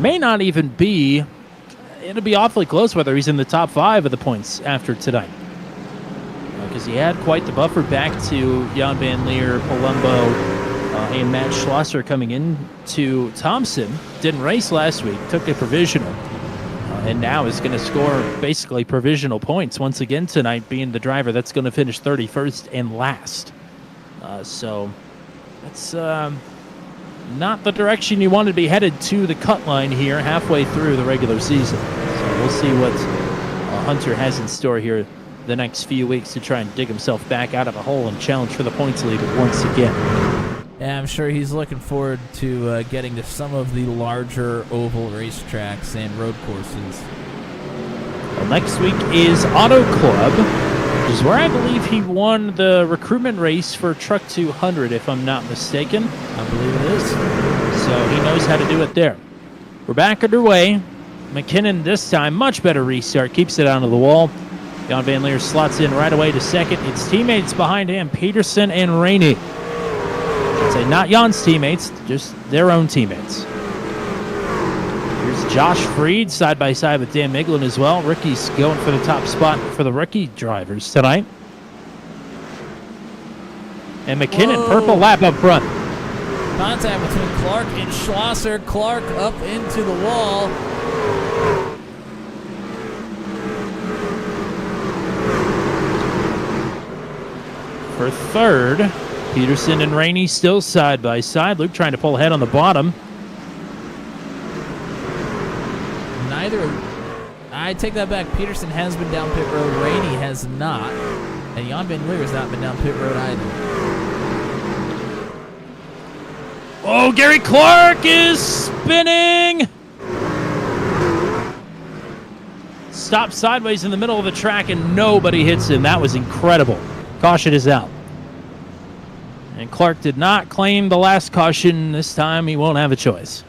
may not even be. It'll be awfully close whether he's in the top 5 of the points after tonight. Because he had quite the buffer back to Jan Van Leer, Palumbo, and Matt Schlosser coming in to Thompson. Didn't race last week, took a provisional, and now is going to score basically provisional points once again tonight, being the driver that's going to finish 31st and last. So that's not the direction you want to be headed to the cut line here halfway through the regular season. So we'll see what Hunter has in store here the next few weeks to try and dig himself back out of a hole and challenge for the points lead once again. Yeah, I'm sure he's looking forward to getting to some of the larger oval racetracks and road courses. Well, next week is Auto Club, which is where I believe he won the recruitment race for Truck 200, if I'm not mistaken. I believe it is. So he knows how to do it there. We're back underway. McKinnon this time, much better restart, keeps it onto the wall. Jan Van Leer slots in right away to second. It's teammates behind him, Peterson and Rainey. I'd say not Jan's teammates, just their own teammates. Here's Josh Freed side by side with Dan Miglin as well. Ricky's going for the top spot for the rookie drivers tonight. And McKinnon, purple lap up front. Contact between Clark and Schlosser. Clark up into the wall. For third, Peterson and Rainey still side by side. Luke trying to pull ahead on the bottom. I take that back. Peterson has been down pit road. Rainey has not. And Jan Van Leer has not been down pit road either. Oh, Gary Clark is spinning. Stopped sideways in the middle of the track and nobody hits him. That was incredible. Caution is out. And Clark did not claim the last caution. This time he won't have a choice,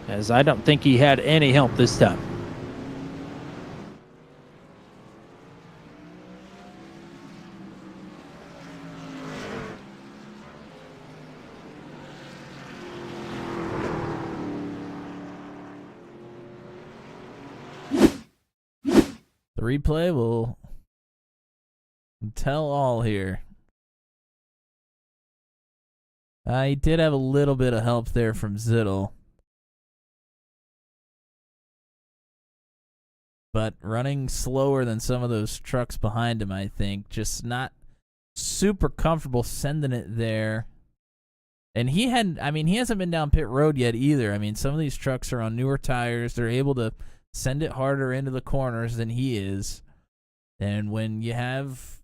as I don't think he had any help this time. The replay will tell all here. He did have a little bit of help there from Zittel. But running slower than some of those trucks behind him, I think. Just not super comfortable sending it there. And he hasn't been down pit road yet either. I mean, some of these trucks are on newer tires. They're able to send it harder into the corners than he is. And when you have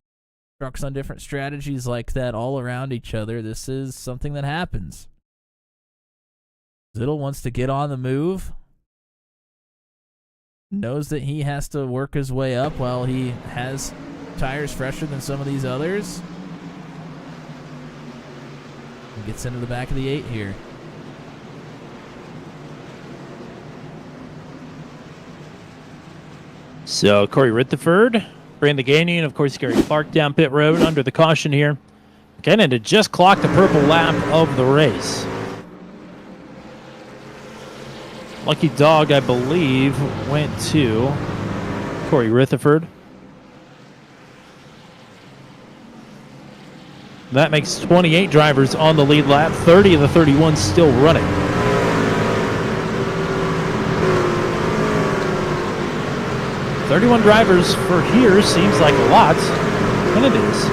trucks on different strategies like that all around each other, this is something that happens. Zittel wants to get on the move. Knows that he has to work his way up while he has tires fresher than some of these others. He gets into the back of the 8 here. So Corey Rutherford, Brandon Gainey, and of course Gary Clark down pit road under the caution here. McKinnon had just clocked the purple lap of the race. Lucky Dog, I believe, went to Corey Rutherford. That makes 28 drivers on the lead lap, 30 of the 31 still running. "31 drivers for here seems like a lot," and it is.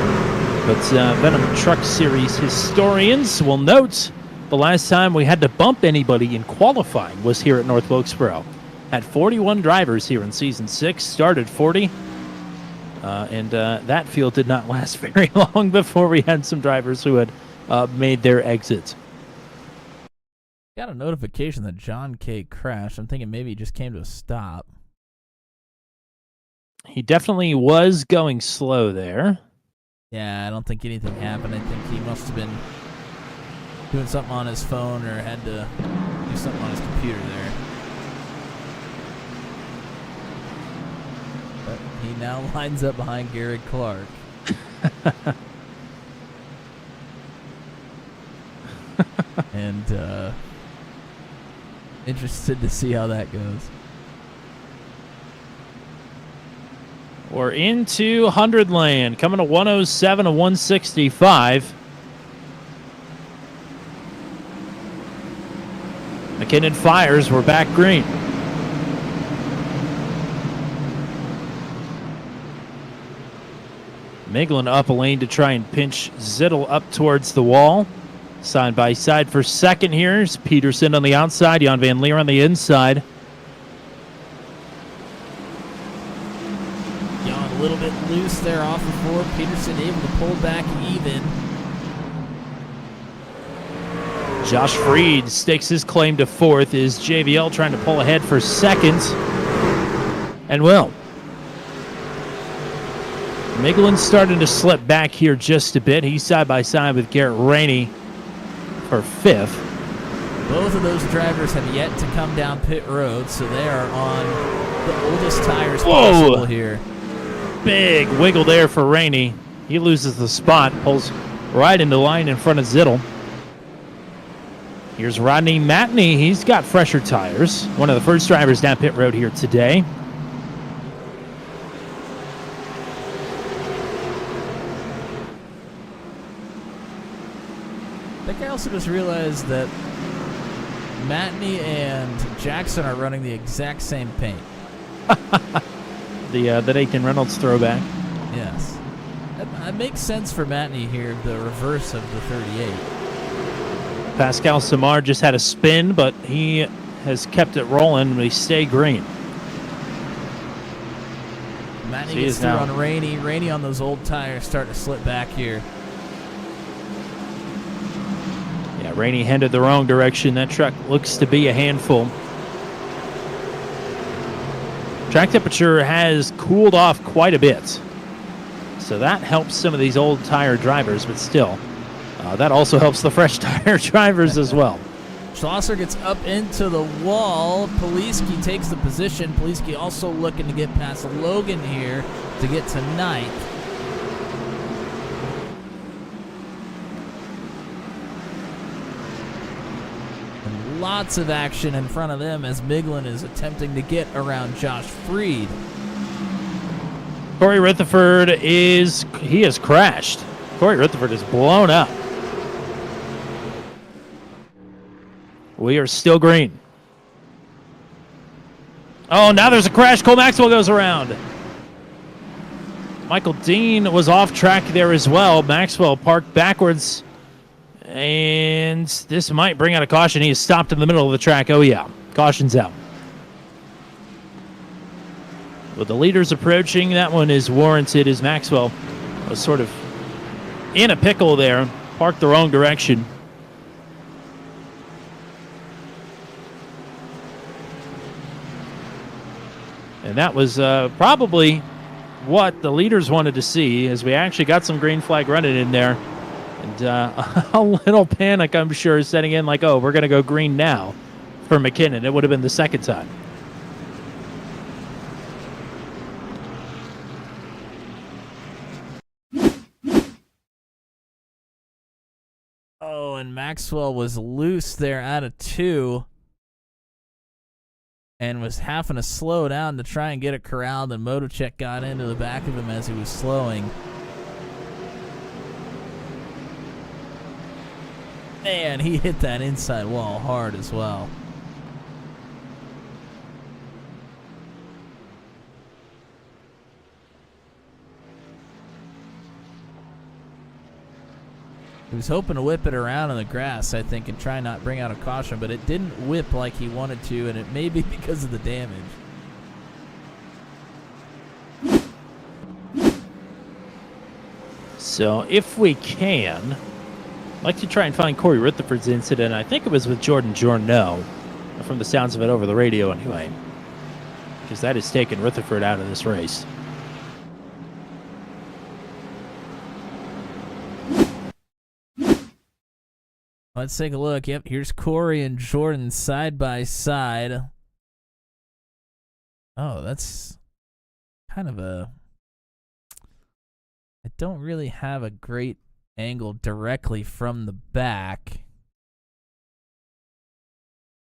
But Venom Truck Series historians will note the last time we had to bump anybody in qualifying was here at North Wilkesboro. Had 41 drivers here in Season 6, started 40, and that field did not last very long before we had some drivers who had made their exits. Got a notification that John K. crashed. I'm thinking maybe he just came to a stop. He definitely was going slow there. Yeah, I don't think anything happened. I think he must have been doing something on his phone or had to do something on his computer there. But he now lines up behind Garrett Clark. And interested to see how that goes. We're into 100 lane, coming to 107 to 165. McKinnon fires, we're back green. Miglin up a lane to try and pinch Zittel up towards the wall. Side by side for second here is Peterson on the outside, Jan Van Leer on the inside. Jan a little bit loose there off the floor. Peterson able to pull back even. Josh Freed stakes his claim to fourth. Is JVL trying to pull ahead for second? And will. Miglin's starting to slip back here just a bit. He's side by side with Garrett Rainey for fifth. Both of those drivers have yet to come down pit road, so they are on the oldest tires possible here. Big wiggle there for Rainey. He loses the spot, pulls right into line in front of Zittel. Here's Rodney Matney. He's got fresher tires. One of the first drivers down pit road here today. I think I also just realized that Matney and Jackson are running the exact same paint. The Nathan Reynolds throwback. Yes. That makes sense for Matney here, the reverse of the 38. Pascal Samar just had a spin, but he has kept it rolling. We stay green. Matney He gets is through now. on Rainey. Rainey on those old tires starting to slip back here. Yeah, Rainey headed the wrong direction. That truck looks to be a handful. Track temperature has cooled off quite a bit. So that helps some of these old tire drivers, but still, that also helps the fresh tire drivers as well. Schlosser gets up into the wall. Poliski takes the position. Poliski also looking to get past Logan here to get to ninth. And lots of action in front of them as Miglin is attempting to get around Josh Freed. Corey Rutherford he has crashed. Corey Rutherford is blown up. We are still green. Oh, now there's a crash. Cole Maxwell goes around. Michael Dean was off track there as well. Maxwell parked backwards. And this might bring out a caution. He is stopped in the middle of the track. Oh, yeah. Caution's out. With the leaders approaching, that one is warranted as Maxwell was sort of in a pickle there. Parked the wrong direction. And that was probably what the leaders wanted to see, as we actually got some green flag running in there. And a little panic, I'm sure, setting in like, oh, we're going to go green now for McKinnon. It would have been the second time. Oh, and Maxwell was loose there out of 2. And was having to slow down to try and get it corralled, and Motocheck got into the back of him as he was slowing. Man, he hit that inside wall hard as well. He was hoping to whip it around in the grass, I think, and try not to bring out a caution, but it didn't whip like he wanted to, and it may be because of the damage. So if we can, I'd like to try and find Corey Rutherford's incident. I think it was with Jordan Journeau, from the sounds of it over the radio anyway, because that has taken Rutherford out of this race. Let's take a look. Yep, here's Corey and Jordan side by side. Oh, that's kind of a... I don't really have a great angle directly from the back.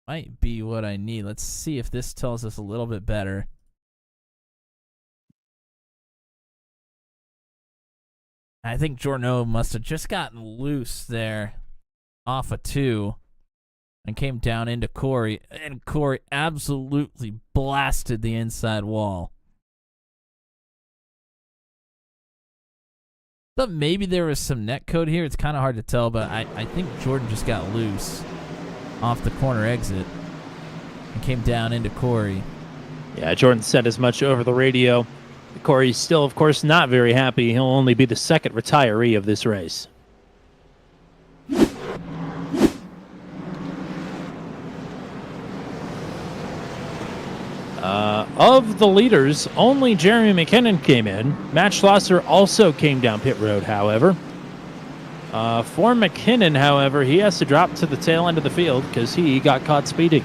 Might be what I need. Let's see if this tells us a little bit better. I think Journeau must have just gotten loose there off of 2 and came down into Corey, and Corey absolutely blasted the inside wall. Thought maybe there was some net code here. It's kind of hard to tell, but I think Jordan just got loose off the corner exit and came down into Corey. Yeah, Jordan said as much over the radio. Corey's still, of course, not very happy. He'll only be the second retiree of this race. Of the leaders, only Jeremy McKinnon came in. Matt Schlosser also came down pit road, however. For McKinnon, however, he has to drop to the tail end of the field because he got caught speeding.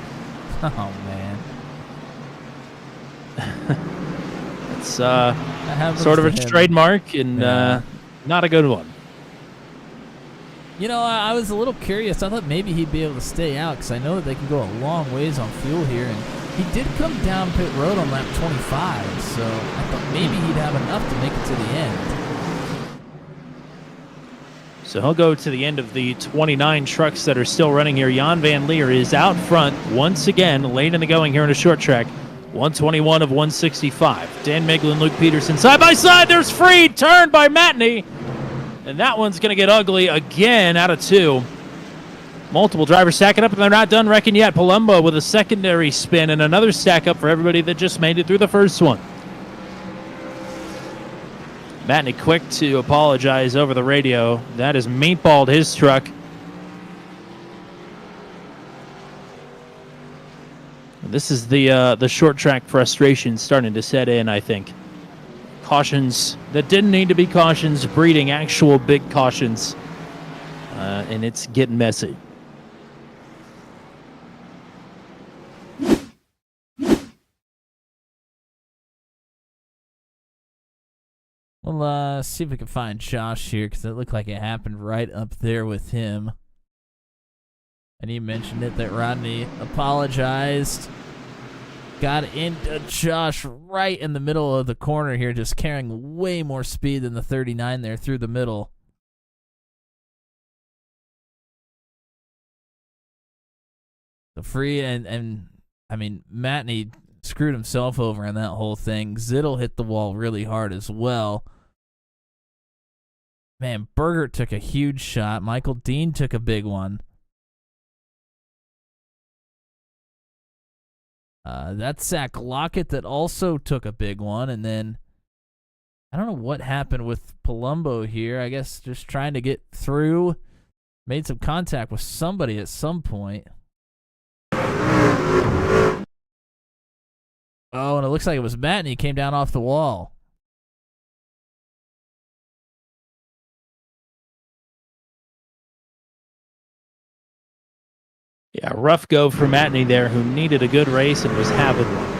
Oh, man. It's sort of a trademark and not a good one. You know, I was a little curious. I thought maybe he'd be able to stay out because I know that they can go a long ways on fuel here. And he did come down pit road on lap 25, so I thought maybe he'd have enough to make it to the end. So he'll go to the end of the 29 trucks that are still running here. Jan Van Leer is out front once again, late in the going here in a short track. 121 of 165. Dan Miglin, Luke Peterson, side by side. There's Freed, turned by Matney. And that one's going to get ugly again out of 2. Multiple drivers stacking up, and they're not done wrecking yet. Palumbo with a secondary spin and another stack up for everybody that just made it through the first one. Matney quick to apologize over the radio. That is meatballed his truck. This is the short track frustration starting to set in, I think. Cautions that didn't need to be cautions, breeding actual big cautions. And it's getting messy. Well, see if we can find Josh here, because it looked like it happened right up there with him. And he mentioned it that Rodney apologized. Got into Josh right in the middle of the corner here, just carrying way more speed than the 39 there through the middle. The free and I mean, Matney screwed himself over in that whole thing. Zittel hit the wall really hard as well. Man, Berger took a huge shot. Michael Dean took a big one. That's Zach Lockett that also took a big one. And then I don't know what happened with Palumbo here. I guess just trying to get through. Made some contact with somebody at some point. Oh, and it looks like it was Matt, and he came down off the wall. Yeah, rough go for Matney there, who needed a good race and was having one.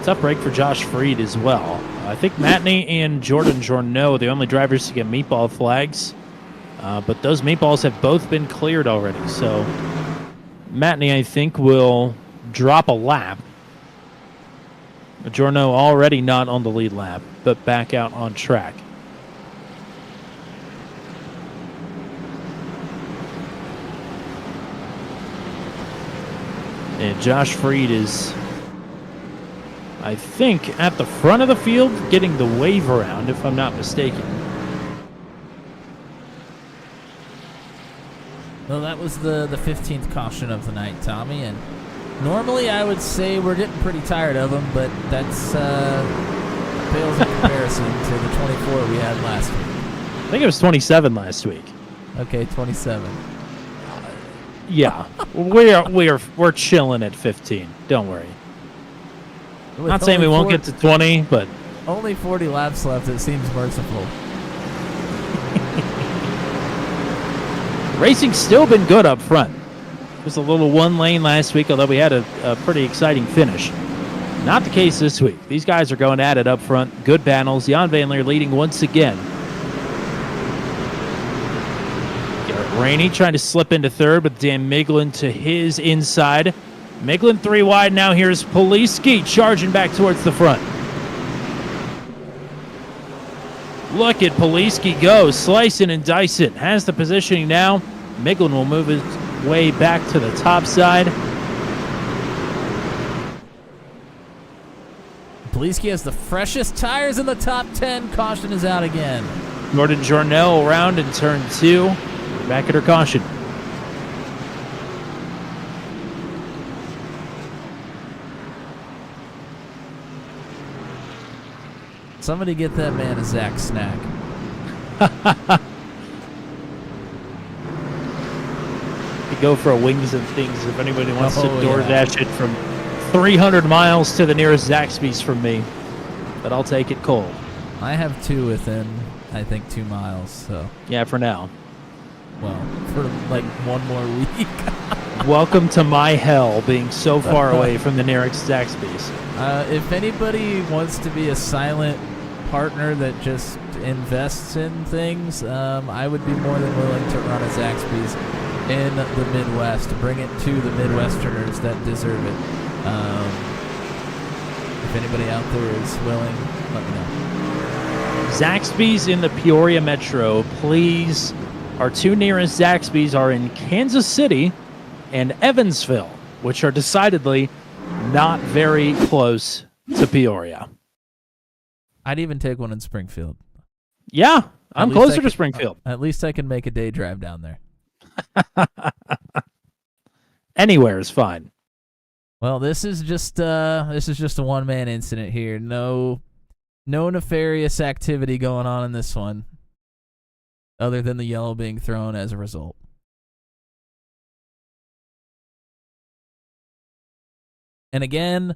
Tough break for Josh Freed as well. I think Matney and Jordan Journeau are the only drivers to get meatball flags, but those meatballs have both been cleared already. So Matney, I think, will drop a lap. Journeau already not on the lead lap, but back out on track. And Josh Freed is, I think, at the front of the field, getting the wave around, if I'm not mistaken. Well, that was the 15th caution of the night, Tommy, and normally I would say we're getting pretty tired of them, but that's pales in comparison to the 24 we had last week. I think it was 27 last week. Okay, 27. Yeah, we're chilling at 15. Don't worry. With Not saying we won't get to 20, but only 40 laps left. It seems merciful. Racing's still been good up front. It was a little one lane last week, although we had a pretty exciting finish. Not the case this week. These guys are going at it up front. Good battles. Jan Van Leer leading once again. Garrett Rainey trying to slip into third with Dan Miglin to his inside. Miglin 3 wide now. Here's Poliski charging back towards the front. Look at Poliski go, slicing and dicing. Has the positioning now. Miglin will move his way back to the top side. Poliski has the freshest tires in the top 10. Caution is out again. Jordan Journeau around in turn 2. Back at her caution. Somebody get that man a Zach snack. You go for a wings and things if anybody wants to Oh, DoorDash it from 300 miles to the nearest Zaxby's from me. But I'll take it cold. I have 2 within, I think, 2 miles. So, Yeah, for now. well, for like 1 more week. Welcome to my hell, being so far away from the nearest Zaxby's. If anybody wants to be a silent partner that just invests in things, I would be more than willing to run a Zaxby's in the Midwest to bring it to the Midwesterners that deserve it. If anybody out there is willing, let me know. Zaxby's in the Peoria Metro, please. Our 2 nearest Zaxby's are in Kansas City and Evansville, which are decidedly not very close to Peoria. I'd even take one in Springfield. Yeah, I'm At least closer to Springfield. At least I can make a day drive down there. Anywhere is fine. Well, this is just a one-man incident here. No nefarious activity going on in this one, other than the yellow being thrown as a result. And again,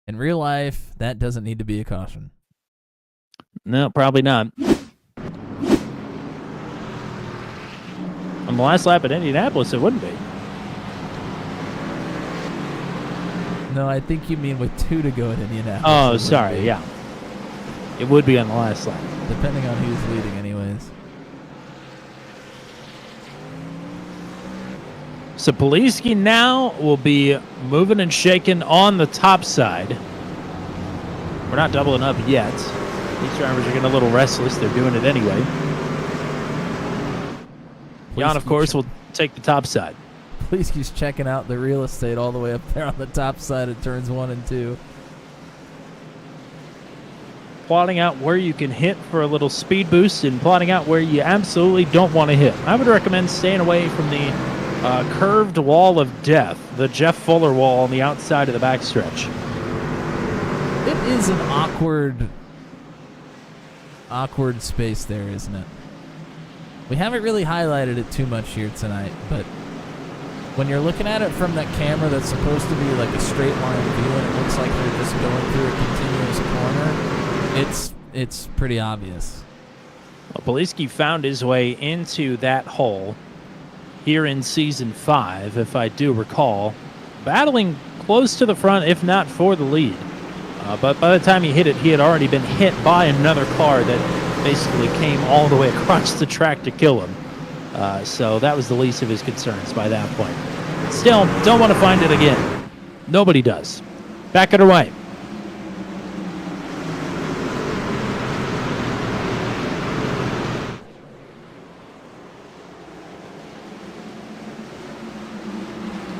in real life, that doesn't need to be a caution. No, probably not. On the last lap at Indianapolis, it wouldn't be. No, I think you mean with 2 to go at Indianapolis. Oh, sorry, yeah. It would be on the last lap. Depending on who's leading anyways. So Poliski now will be moving and shaking on the top side. We're not doubling up yet. These drivers are getting a little restless. They're doing it anyway. Jan, of course, will take the top side. Poliski's checking out the real estate all the way up there on the top side of turns 1 and 2. Plotting out where you can hit for a little speed boost and plotting out where you absolutely don't want to hit. I would recommend staying away from the curved wall of death, the Jeff Fuller wall on the outside of the backstretch. It is an awkward space there, isn't it? We haven't really highlighted it too much here tonight, but when you're looking at it from that camera that's supposed to be like a straight line view and it looks like they're just going through a continuous corner, it's pretty obvious. Well, Poliski found his way into that hole here in Season 5, if I do recall, battling close to the front, if not for the lead. But by the time he hit it, he had already been hit by another car that basically came all the way across the track to kill him. So that was the least of his concerns by that point. Still, don't want to find it again. Nobody does. Back it away.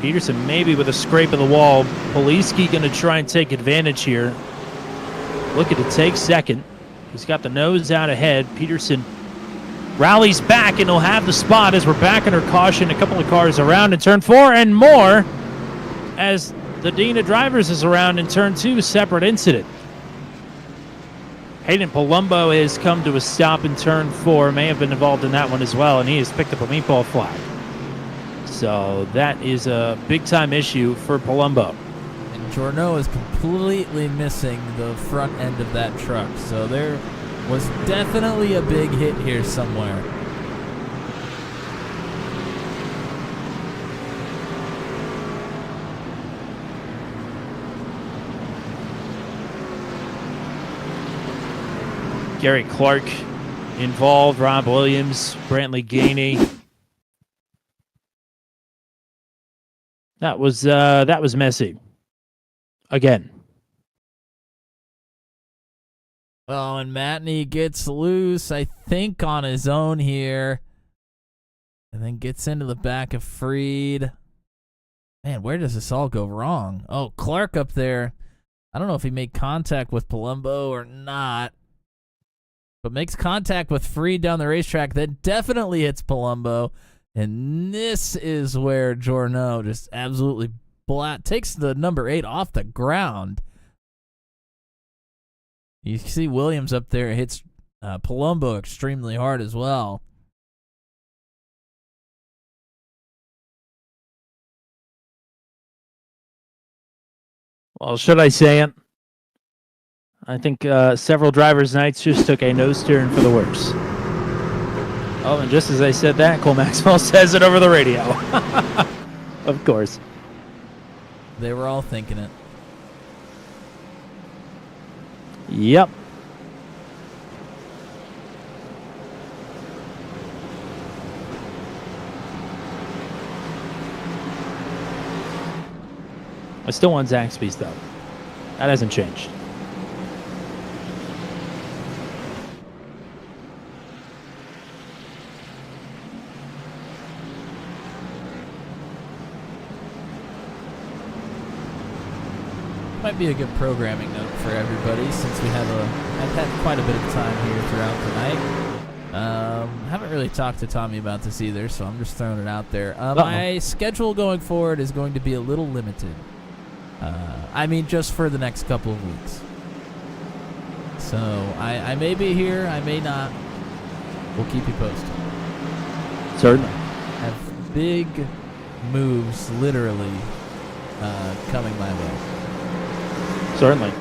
Peterson maybe with a scrape of the wall. Poliski going to try and take advantage here. Looking to take second. He's got the nose out ahead. Peterson rallies back and he'll have the spot as we're back under caution. A couple of cars around in turn 4 and more as the Dean of Drivers is around in turn 2. Separate incident. Hayden Palumbo has come to a stop in turn 4. May have been involved in that one as well, and he has picked up a meatball flag. So that is a big-time issue for Palumbo. And Jorno is completely missing the front end of that truck. So there was definitely a big hit here somewhere. Gary Clark involved, Rob Williams, Brantley Gainey. That was messy. Again. Oh, and Matney gets loose, I think, on his own here. And then gets into the back of Freed. Man, where does this all go wrong? Oh, Clark up there. I don't know if he made contact with Palumbo or not. But makes contact with Freed down the racetrack. That definitely hits Palumbo. And this is where Jorno just absolutely takes the number 8 off the ground. You see Williams up there hits Palumbo extremely hard as well. Well, should I say it? I think several drivers' nights just took a nose turn for the worse. Oh, and just as I said that, Cole Maxwell says it over the radio. Of course. They were all thinking it. Yep. I still want Zaxby's, though. That hasn't changed. Might be a good programming note for everybody since I've had quite a bit of time here throughout the night. Haven't really talked to Tommy about this either, so I'm just throwing it out there. My schedule going forward is going to be a little limited. Just for the next couple of weeks. So I may be here, I may not. We'll keep you posted. Certainly. Have big moves, literally, coming my way. Certainly.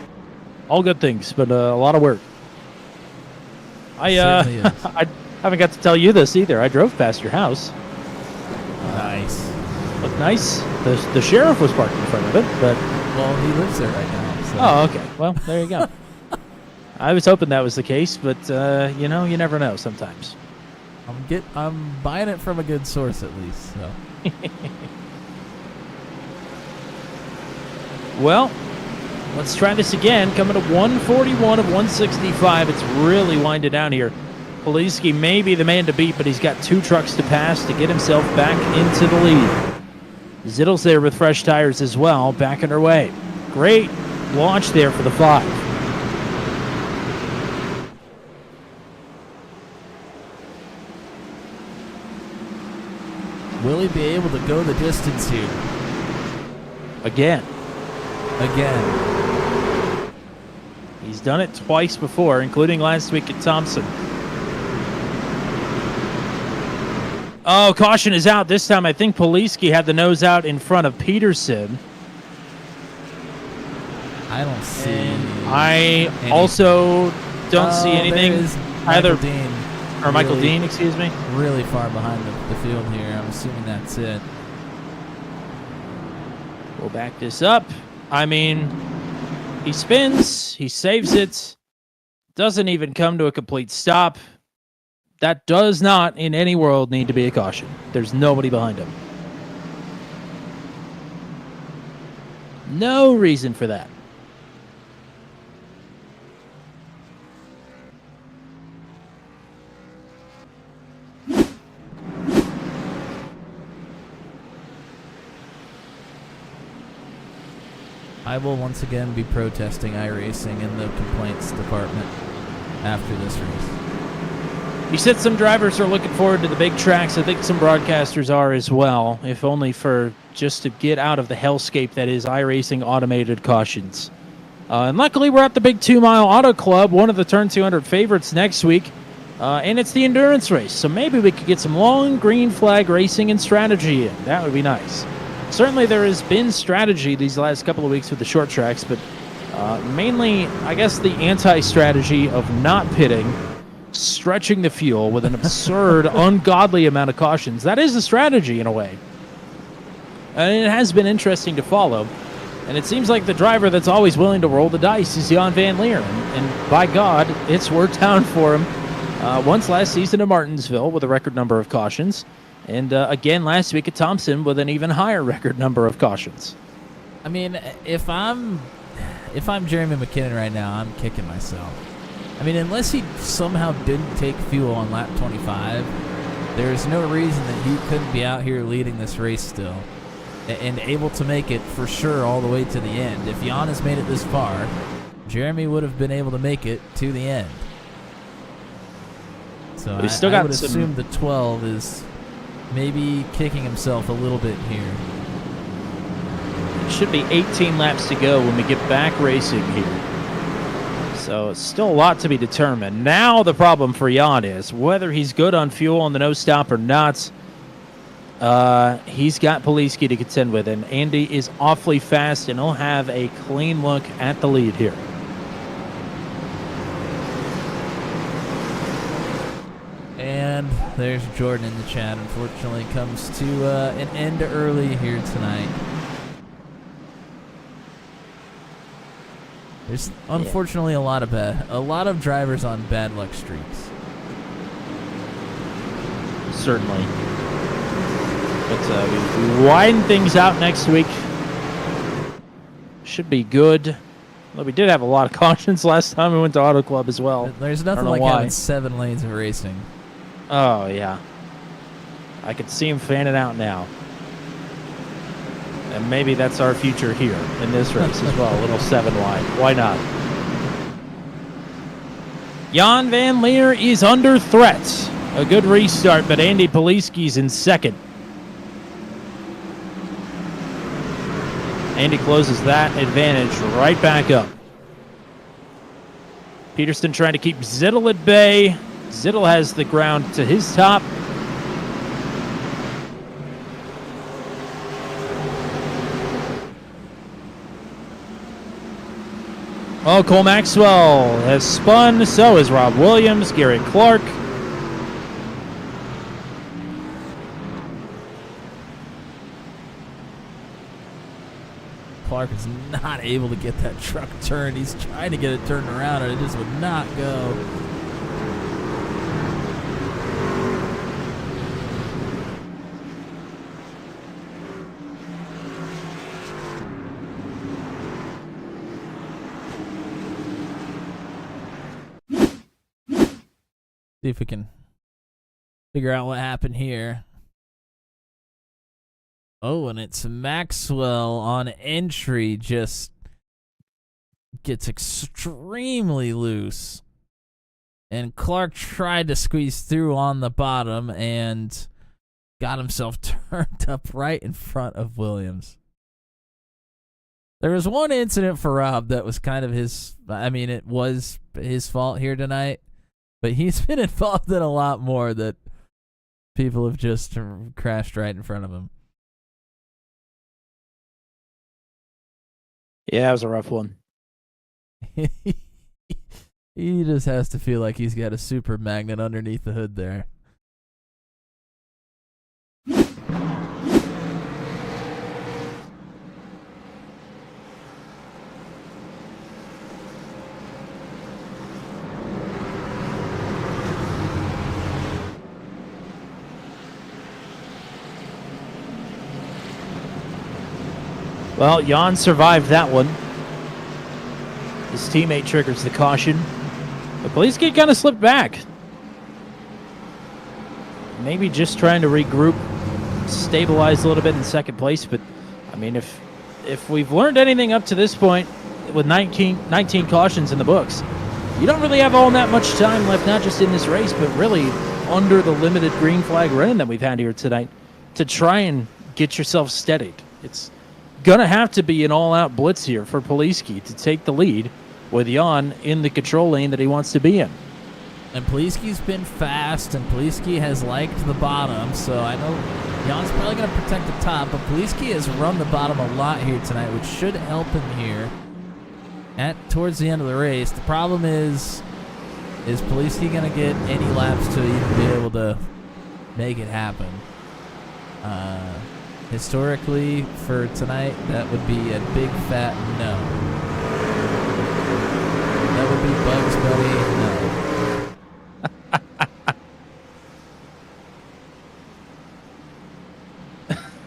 All good things, but a lot of work. Certainly is. I haven't got to tell you this either. I drove past your house. Nice. Looked nice. The sheriff was parked in front of it, but... Well, he lives there right now. So. Oh, okay. Well, there you go. I was hoping that was the case, but, you never know sometimes. I'm buying it from a good source at least, so. Well, let's try this again. Coming to 141 of 165. It's really winding down here. Poliski may be the man to beat, but he's got 2 trucks to pass to get himself back into the lead. Zittle's there with fresh tires as well, back in her way. Great launch there for the 5. Will he be able to go the distance here? Again. He's done it twice before, including last week at Thompson. Oh, caution is out. This time I think Poliski had the nose out in front of Peterson. I don't see I also don't see anything. Either Michael Dean. Or Michael Dean, excuse me. Really far behind the field here. I'm assuming that's it. We'll back this up. He spins. He saves it. Doesn't even come to a complete stop. That does not, in any world, need to be a caution. There's nobody behind him. No reason for that. I will once again be protesting iRacing in the complaints department after this race. He said some drivers are looking forward to the big tracks. I think some broadcasters are as well, if only for just to get out of the hellscape that is iRacing automated cautions. And luckily, we're at the big 2 Mile Auto Club, one of the Turn 200 favorites next week. And it's the endurance race, so maybe we could get some long green flag racing and strategy in. That would be nice. Certainly there has been strategy these last couple of weeks with the short tracks, but mainly, I guess, the anti-strategy of not pitting, stretching the fuel with an absurd, ungodly amount of cautions. That is a strategy in a way. And it has been interesting to follow. And it seems like the driver that's always willing to roll the dice is Jan van Leer. And by God, it's worked out for him. Once last season at Martinsville with a record number of cautions. And again last week at Thompson with an even higher record number of cautions. If I'm Jeremy McKinnon right now, I'm kicking myself. Unless he somehow didn't take fuel on lap 25, there's no reason that he couldn't be out here leading this race still and able to make it for sure all the way to the end. If Jan has made it this far, Jeremy would have been able to make it to the end. So I would assume the 12 is maybe kicking himself a little bit here. It should be 18 laps to go when we get back racing here. So it's still a lot to be determined. Now the problem for Jan is whether he's good on fuel on the no stop or not. He's got Poliski to contend with, and Andy is awfully fast, and he'll have a clean look at the lead here. And there's Jordan in the chat. Unfortunately, comes to an end early here tonight. There's unfortunately a lot of drivers on bad luck streaks. Certainly. But we widen things out next week. Should be good. Well, we did have a lot of cautions last time we went to Auto Club as well. There's nothing like having 7 lanes of racing. Oh, yeah. I could see him fanning out now. And maybe that's our future here in this race as well. A little 7 wide. Why not? Jan Van Leer is under threat. A good restart, but Andy Poliski's in second. Andy closes that advantage right back up. Peterson trying to keep Zittel at bay. Zittel has the ground to his top. Oh, Cole Maxwell has spun. So is Rob Williams, Gary Clark. Clark is not able to get that truck turned. He's trying to get it turned around, and it just would not go. See if we can figure out what happened here. Oh, and it's Maxwell on entry, just gets extremely loose. And Clark tried to squeeze through on the bottom and got himself turned up right in front of Williams. There was one incident for Rob that was kind of his, I mean, it was his fault here tonight, but he's been involved in a lot more that people have just crashed right in front of him. Yeah, it was a rough one. He just has to feel like he's got a super magnet underneath the hood there. Well, Jan survived that one. His teammate triggers the caution. The police kid kind of slipped back. Maybe just trying to regroup, stabilize a little bit in second place. But, I mean, if we've learned anything up to this point, with 19 cautions in the books, you don't really have all that much time left, not just in this race, but really under the limited green flag running that we've had here tonight, to try and get yourself steadied. It's gonna have to be an all-out blitz here for Poliski to take the lead with Jan in the control lane that he wants to be in. And Poliski's been fast, and Poliski has liked the bottom, so I know Jan's probably going to protect the top, but Poliski has run the bottom a lot here tonight, which should help him here towards the end of the race. The problem is Poliski going to get any laps to even be able to make it happen? Historically, for tonight, that would be a big fat no. That would be Bugs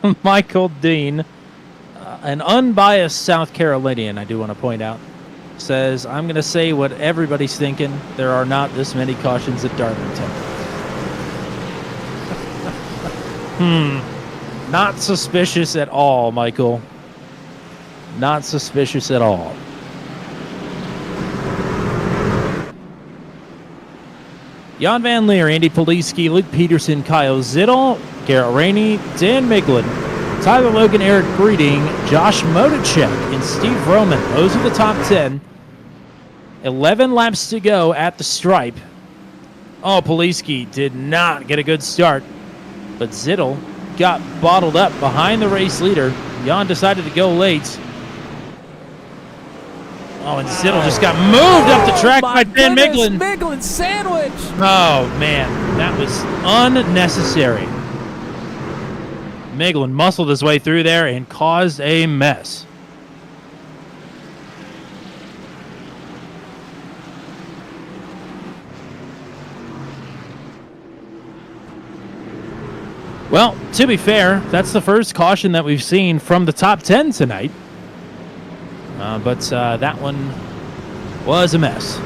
Bunny, no. Michael Dean, an unbiased South Carolinian, I do want to point out, says, I'm going to say what everybody's thinking. There are not this many cautions at Darlington. Not suspicious at all, Michael. Not suspicious at all. Jan Van Leer, Andy Poliski, Luke Peterson, Kyle Zittel, Garrett Rainey, Dan Miglin, Tyler Logan, Eric Breeding, Josh Motacek, and Steve Roman. Those are the top 10. 11 laps to go at the stripe. Oh, Poliski did not get a good start, but Zittel got bottled up behind the race leader. Jan decided to go late. Oh, and Zittel just got moved up the track by Dan Miglin. Miglin sandwich! Oh, man, that was unnecessary. Miglin muscled his way through there and caused a mess. Well, to be fair, that's the first caution that we've seen from the top 10 tonight. But that one was a mess.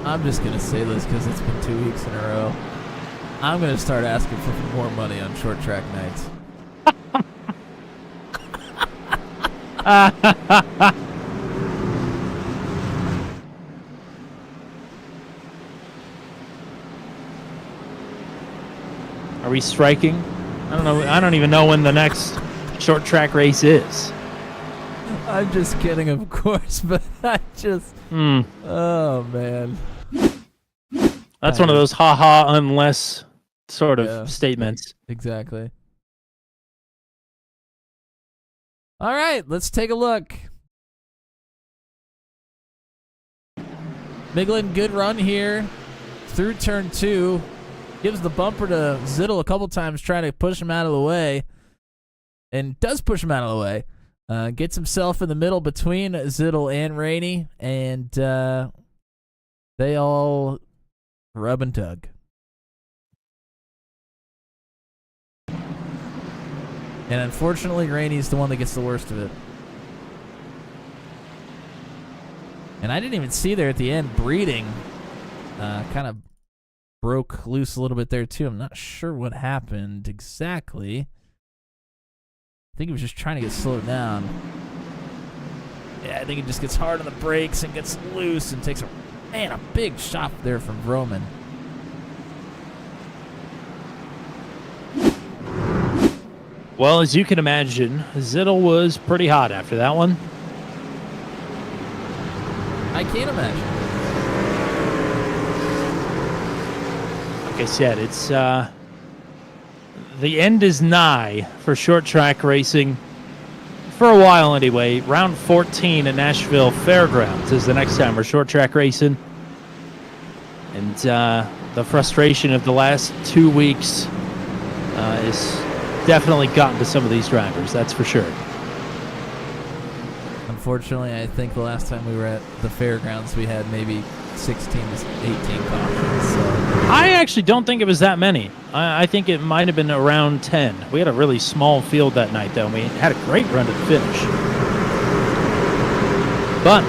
I'm just going to say this because it's been 2 weeks in a row. I'm going to start asking for more money on short track nights. Are we striking? I don't know. I don't even know when the next short track race is. I'm just kidding, of course, but I just... Oh, man. That's one of those ha-ha unless sort of statements. Exactly. All right, let's take a look. Miglin, good run here through turn 2. Gives the bumper to Zittel a couple times, trying to push him out of the way. And does push him out of the way. Gets himself in the middle between Zittel and Rainey. And they all rub and tug. And unfortunately, Rainey's the one that gets the worst of it. And I didn't even see there at the end, Breeding kind of broke loose a little bit there too. I'm not sure what happened exactly. I think he was just trying to get slowed down. Yeah, I think he just gets hard on the brakes and gets loose and takes a big shot there from Vroman. Well, as you can imagine, Zittel was pretty hot after that one. I can't imagine. Like I said, it's the end is nigh for short track racing. For a while anyway. Round 14 at Nashville Fairgrounds is the next time we're short track racing. And the frustration of the last 2 weeks is definitely gotten to some of these drivers, that's for sure. Unfortunately, I think the last time we were at the fairgrounds, we had maybe 16 to 18 cautions. So. I actually don't think it was that many. I think it might have been around 10. We had a really small field that night, though, and we had a great run to the finish. But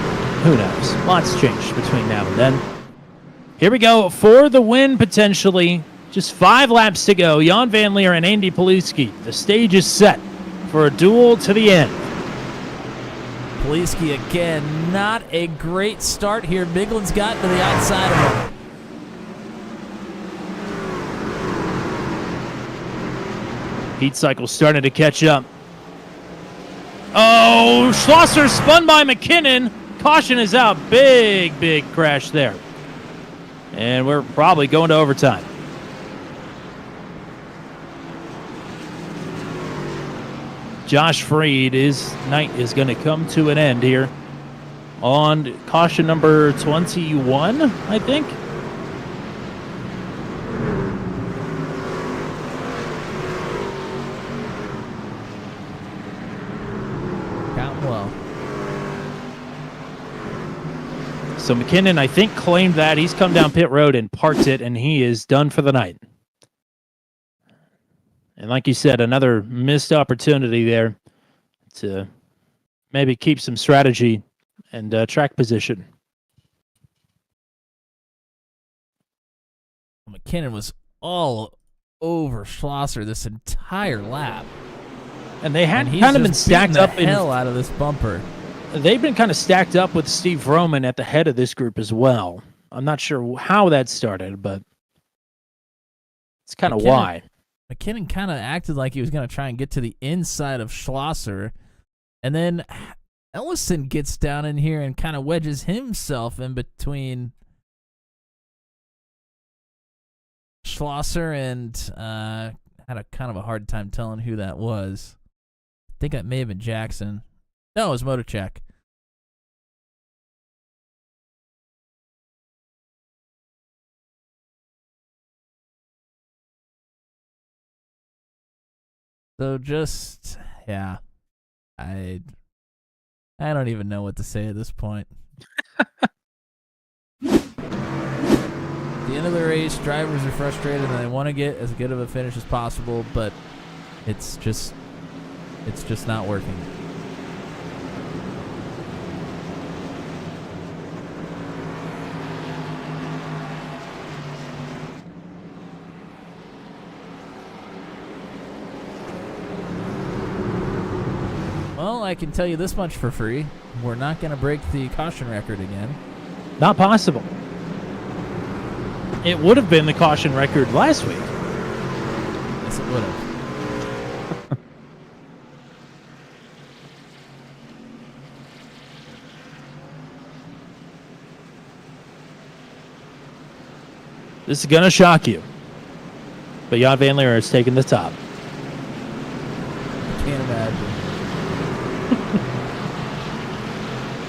who knows? Lots changed between now and then. Here we go for the win, potentially. Just 5 laps to go. Jan Van Leer and Andy Poliski. The stage is set for a duel to the end. Poliski again, not a great start here. Miglin's gotten to the outside of him. Heat cycle starting to catch up. Oh, Schlosser spun by McKinnon. Caution is out. Big, big crash there. And we're probably going to overtime. Josh Freed, his night is going to come to an end here on caution number 21, I think. Counting well. So McKinnon, I think, claimed that. He's come down pit road and parked it, and he is done for the night. And like you said, another missed opportunity there to maybe keep some strategy and track position. McKinnon was all over Schlosser this entire lap. And they had kind of been stacked up in hell out of this bumper. They've been kind of stacked up with Steve Vroman at the head of this group as well. I'm not sure how that started, but it's kind of why. McKinnon kind of acted like he was going to try and get to the inside of Schlosser. And then Ellison gets down in here and kind of wedges himself in between Schlosser and had a kind of a hard time telling who that was. I think that may have been Jackson. No, it was Motorcheck. So just, yeah, I don't even know what to say at this point. At the end of the race, drivers are frustrated and they want to get as good of a finish as possible, but it's just not working. Well, I can tell you this much for free. We're not going to break the caution record again. Not possible. It would have been the caution record last week. Yes, it would have. This is going to shock you. But Jan Van Leer has taken the top. Can't imagine.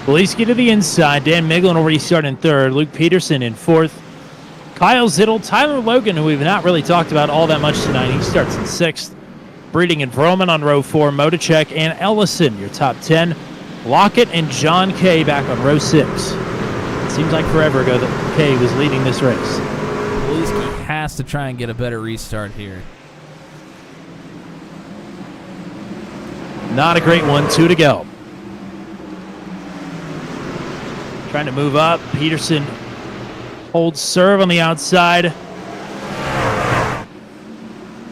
Poliski to the inside. Dan Miglin will restart in third. Luke Peterson in fourth. Kyle Zittel, Tyler Logan, who we've not really talked about all that much tonight. He starts in sixth. Breeding and Vroman on row 4. Motacek and Ellison, your top 10. Lockett and John Kay back on row 6. It seems like forever ago that Kay was leading this race. Poliski has to try and get a better restart here. Not a great one. 2 to go. Trying to move up. Peterson holds serve on the outside.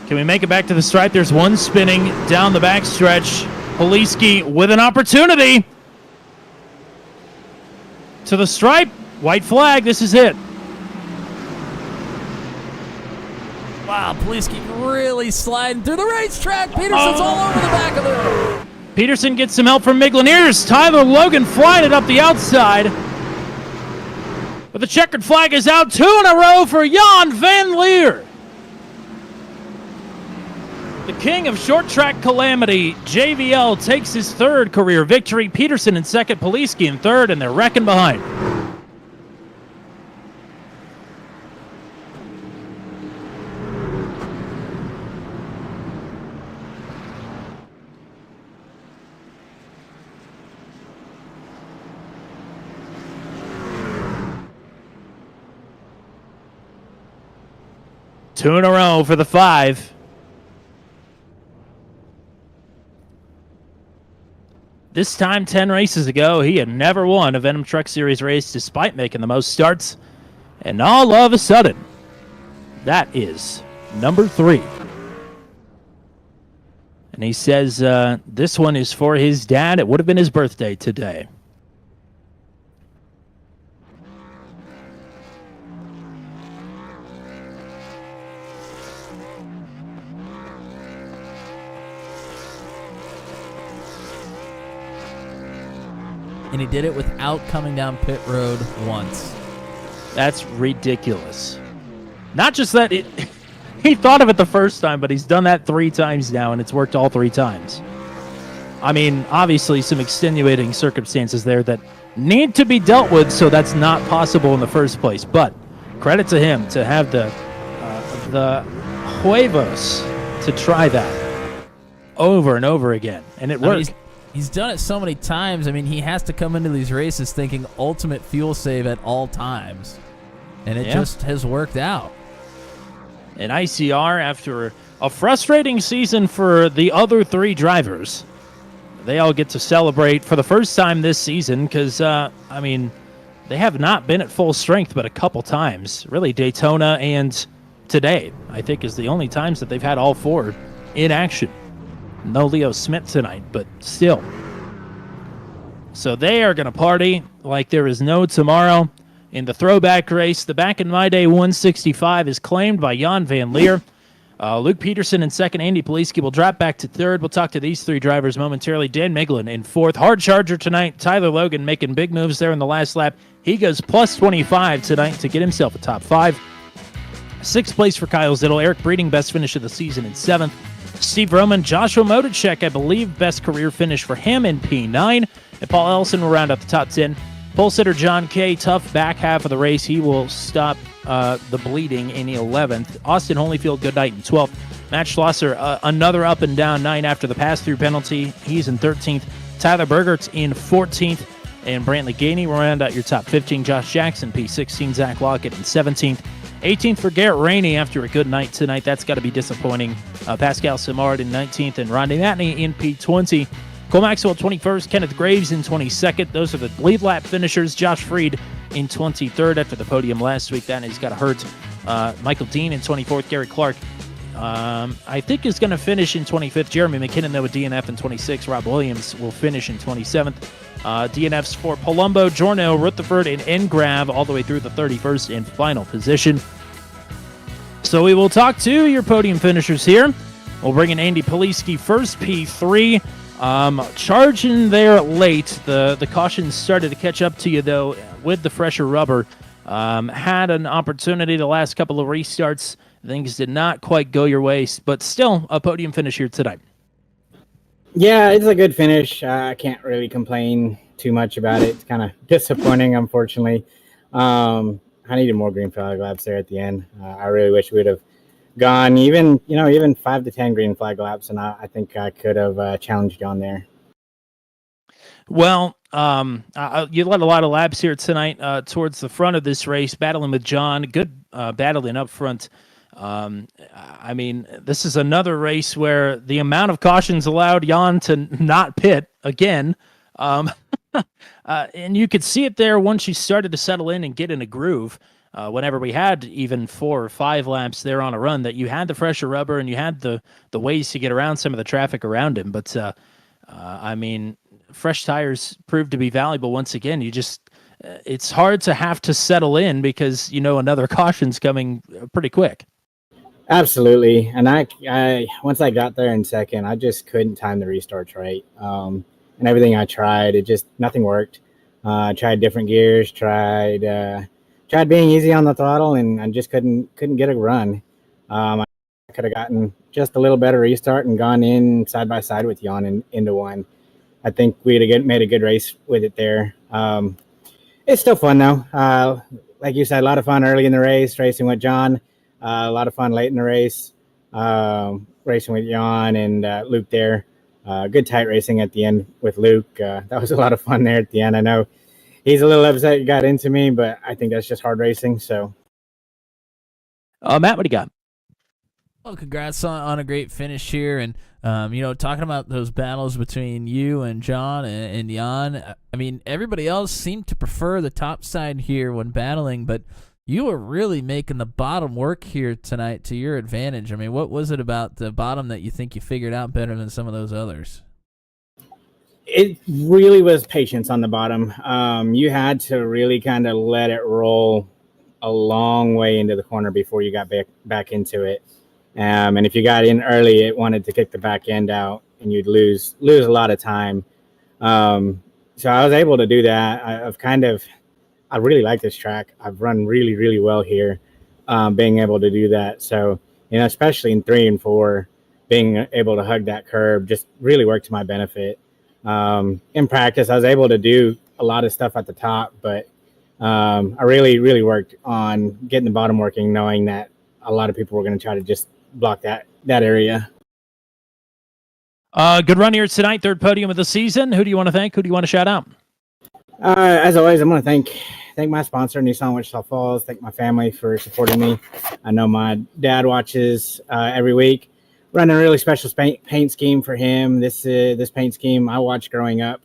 Can we make it back to the stripe? There's one spinning down the backstretch. Poliski with an opportunity. To the stripe. White flag. This is it. Wow, Poliski really sliding through the racetrack. Peterson's all over the back of it. Peterson gets some help from Miglin. Tyler Logan flying it up the outside. But the checkered flag is out. 2 in a row for Jan Van Leer. The king of short track calamity, JVL, takes his third career victory. Peterson in second, Poliski in third, and they're wrecking behind. Two in a row for the 5. This time, 10 races ago, he had never won a Venom Truck Series race despite making the most starts. And all of a sudden, that is number 3. And he says this one is for his dad. It would have been his birthday today. And he did it without coming down pit road once. That's ridiculous. Not just that, he thought of it the first time, but he's done that 3 times now, and it's worked all 3 times. I mean, obviously some extenuating circumstances there that need to be dealt with, so that's not possible in the first place. But credit to him to have the huevos to try that over and over again, and it worked. He's done it so many times. I mean, he has to come into these races thinking ultimate fuel save at all times. And it just has worked out. An ICR after a frustrating season for the other 3 drivers. They all get to celebrate for the first time this season because, I mean, they have not been at full strength but a couple times. Really, Daytona and today, I think, is the only times that they've had all 4 in action. No Leo Smith tonight, but still. So they are going to party like there is no tomorrow. In the throwback race, the Back in My Day 165 is claimed by Jan Van Leer. Luke Peterson in second. Andy Poliski will drop back to third. We'll talk to these 3 drivers momentarily. Dan Miglin in fourth. Hard charger tonight. Tyler Logan making big moves there in the last lap. He goes plus 25 tonight to get himself a top 5. 6th place for Kyle Zittel. Eric Breeding, best finish of the season in 7th. Steve Roman, Joshua Motacek, I believe, best career finish for him in P9. And Paul Ellison will round out the top 10. Pole sitter John Kay, tough back half of the race. He will stop the bleeding in the 11th. Austin Holyfield, good night in 12th. Matt Schlosser, another up and down night after the pass-through penalty. He's in 13th. Tyler Bergert's in 14th. And Brantley Gainey will round out your top 15. Josh Jackson, P16. Zach Lockett in 17th. 18th for Garrett Rainey after a good night tonight. That's got to be disappointing. Pascal Simard in 19th and Rodney Matney in P20. Cole Maxwell 21st. Kenneth Graves in 22nd. Those are the lead lap finishers. Josh Freed in 23rd after the podium last week. That has got to hurt. Michael Dean in 24th. Gary Clark I think is going to finish in 25th. Jeremy McKinnon, though, with DNF in 26th. Rob Williams will finish in 27th. DNFs for Palumbo, Jorno, Rutherford, and Engrav all the way through the 31st and final position. So we will talk to your podium finishers here. We'll bring in Andy Poliski first, P3. Charging there late. The cautions started to catch up to you, though, with the fresher rubber. Had an opportunity the last couple of restarts. Things did not quite go your way, but still a podium finish here tonight. Yeah, it's a good finish. I can't really complain too much about it. It's kind of disappointing, unfortunately. I needed more green flag laps there at the end. I really wish we would have gone even 5 to 10 green flag laps, and I think I could have challenged you on there. Well, you led a lot of laps here tonight towards the front of this race, battling with John. Good battling up front. I mean, this is another race where the amount of cautions allowed Jan to not pit again. And you could see it there once you started to settle in and get in a groove. Whenever we had even 4 or 5 laps there on a run, that you had the fresher rubber and you had the ways to get around some of the traffic around him. But, I mean, fresh tires proved to be valuable once again. It's hard to have to settle in because, another caution's coming pretty quick. Absolutely. And I once I got there in second, I just couldn't time the restarts right. And everything I tried, nothing worked. I tried different gears, tried being easy on the throttle, and I just couldn't get a run. I could have gotten just a little better restart and gone in side by side with Jan into one. I think we'd have made a good race with it there. It's still fun though. Like you said, a lot of fun early in the race, racing with John. A lot of fun late in the race, racing with Jan and Luke there. Good tight racing at the end with Luke. That was a lot of fun there at the end. I know he's a little upset he got into me, but I think that's just hard racing. So, Matt, what do you got? Well, congrats on a great finish here. And, talking about those battles between you and John and Jan, I mean, everybody else seemed to prefer the top side here when battling, but you were really making the bottom work here tonight to your advantage. I mean, what was it about the bottom that you think you figured out better than some of those others? It really was patience on the bottom. You had to really kind of let it roll a long way into the corner before you got back into it. And if you got in early, it wanted to kick the back end out, and you'd lose a lot of time. So I was able to do that. I really like this track. I've run really, really well here, being able to do that. So, especially in 3 and 4, being able to hug that curb just really worked to my benefit. In practice, I was able to do a lot of stuff at the top, but I really, really worked on getting the bottom working, knowing that a lot of people were going to try to just block that area. Good run here tonight, 3rd podium of the season. Who do you want to thank? Who do you want to shout out? As always, I'm going to thank my sponsor, Nissan Wichita Falls. Thank my family for supporting me. I know my dad watches every week. Running a really special paint scheme for him. This paint scheme I watched growing up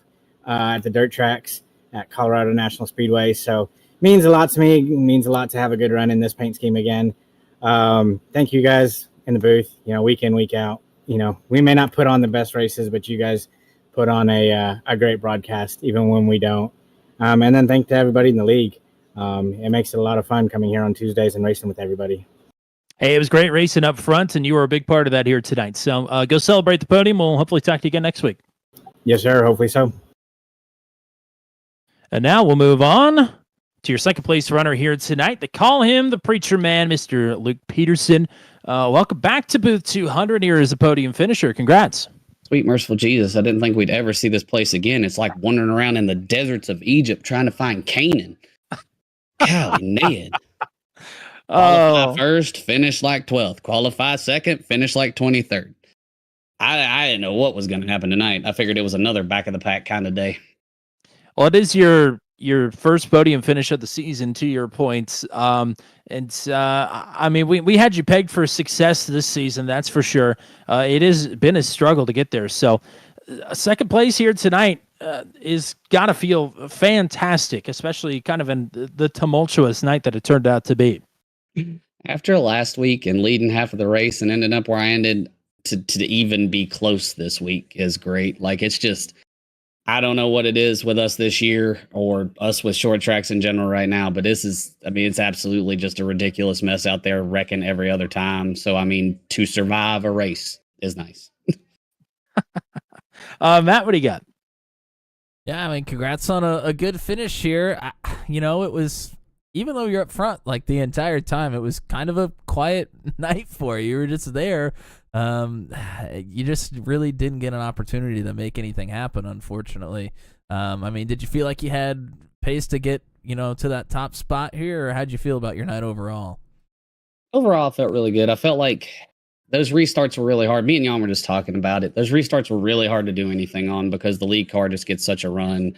at the dirt tracks at Colorado National Speedway. So means a lot to me. It means a lot to have a good run in this paint scheme again. Thank you guys in the booth. Week in, week out. We may not put on the best races, but you guys put on a great broadcast, even when we don't. And then thank to everybody in the league. It makes it a lot of fun coming here on Tuesdays and racing with everybody. Hey, it was great racing up front, and you were a big part of that here tonight. So go celebrate the podium. We'll hopefully talk to you again next week. Yes, sir. Hopefully so. And now we'll move on to your second place runner here tonight. They call him the Preacher Man, Mr. Luke Peterson. Welcome back to booth 200 here as a podium finisher. Congrats. Sweet merciful Jesus, I didn't think we'd ever see this place again. It's like wandering around in the deserts of Egypt trying to find Canaan. Golly, Ned. Qualify first, finish like 12th. Qualify second, finish like 23rd. I didn't know what was going to happen tonight. I figured it was another back of the pack kind of day. Well, it is your first podium finish of the season, to your points. I mean, we had you pegged for success this season, that's for sure. It has been a struggle to get there. So second place here tonight is got to feel fantastic, especially kind of in the tumultuous night that it turned out to be. After last week and leading half of the race and ending up where I ended, to even be close this week is great. Like, it's just, I don't know what it is with us this year or us with short tracks in general right now, but this is, I mean, it's absolutely just a ridiculous mess out there, wrecking every other time. So, I mean, to survive a race is nice. Matt, what do you got? Yeah, I mean, congrats on a good finish here. It was, even though you're up front like the entire time, it was kind of a quiet night for you. You were just there. You just really didn't get an opportunity to make anything happen, unfortunately. I mean, did you feel like you had pace to get, to that top spot here, or how'd you feel about your night overall? Overall, I felt really good. I felt like those restarts were really hard. Me and Jan were just talking about it. Those restarts were really hard to do anything on because the lead car just gets such a run.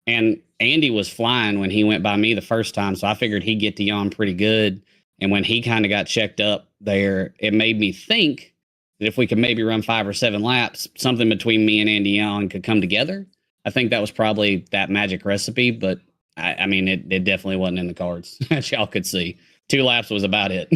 And Andy was flying when he went by me the first time, so I figured he'd get to Jan pretty good. And when he kind of got checked up there, it made me think that if we could maybe run 5 or 7 laps, something between me and Andy Jan could come together. I think that was probably that magic recipe, but I mean, it definitely wasn't in the cards, as y'all could see. 2 laps was about it.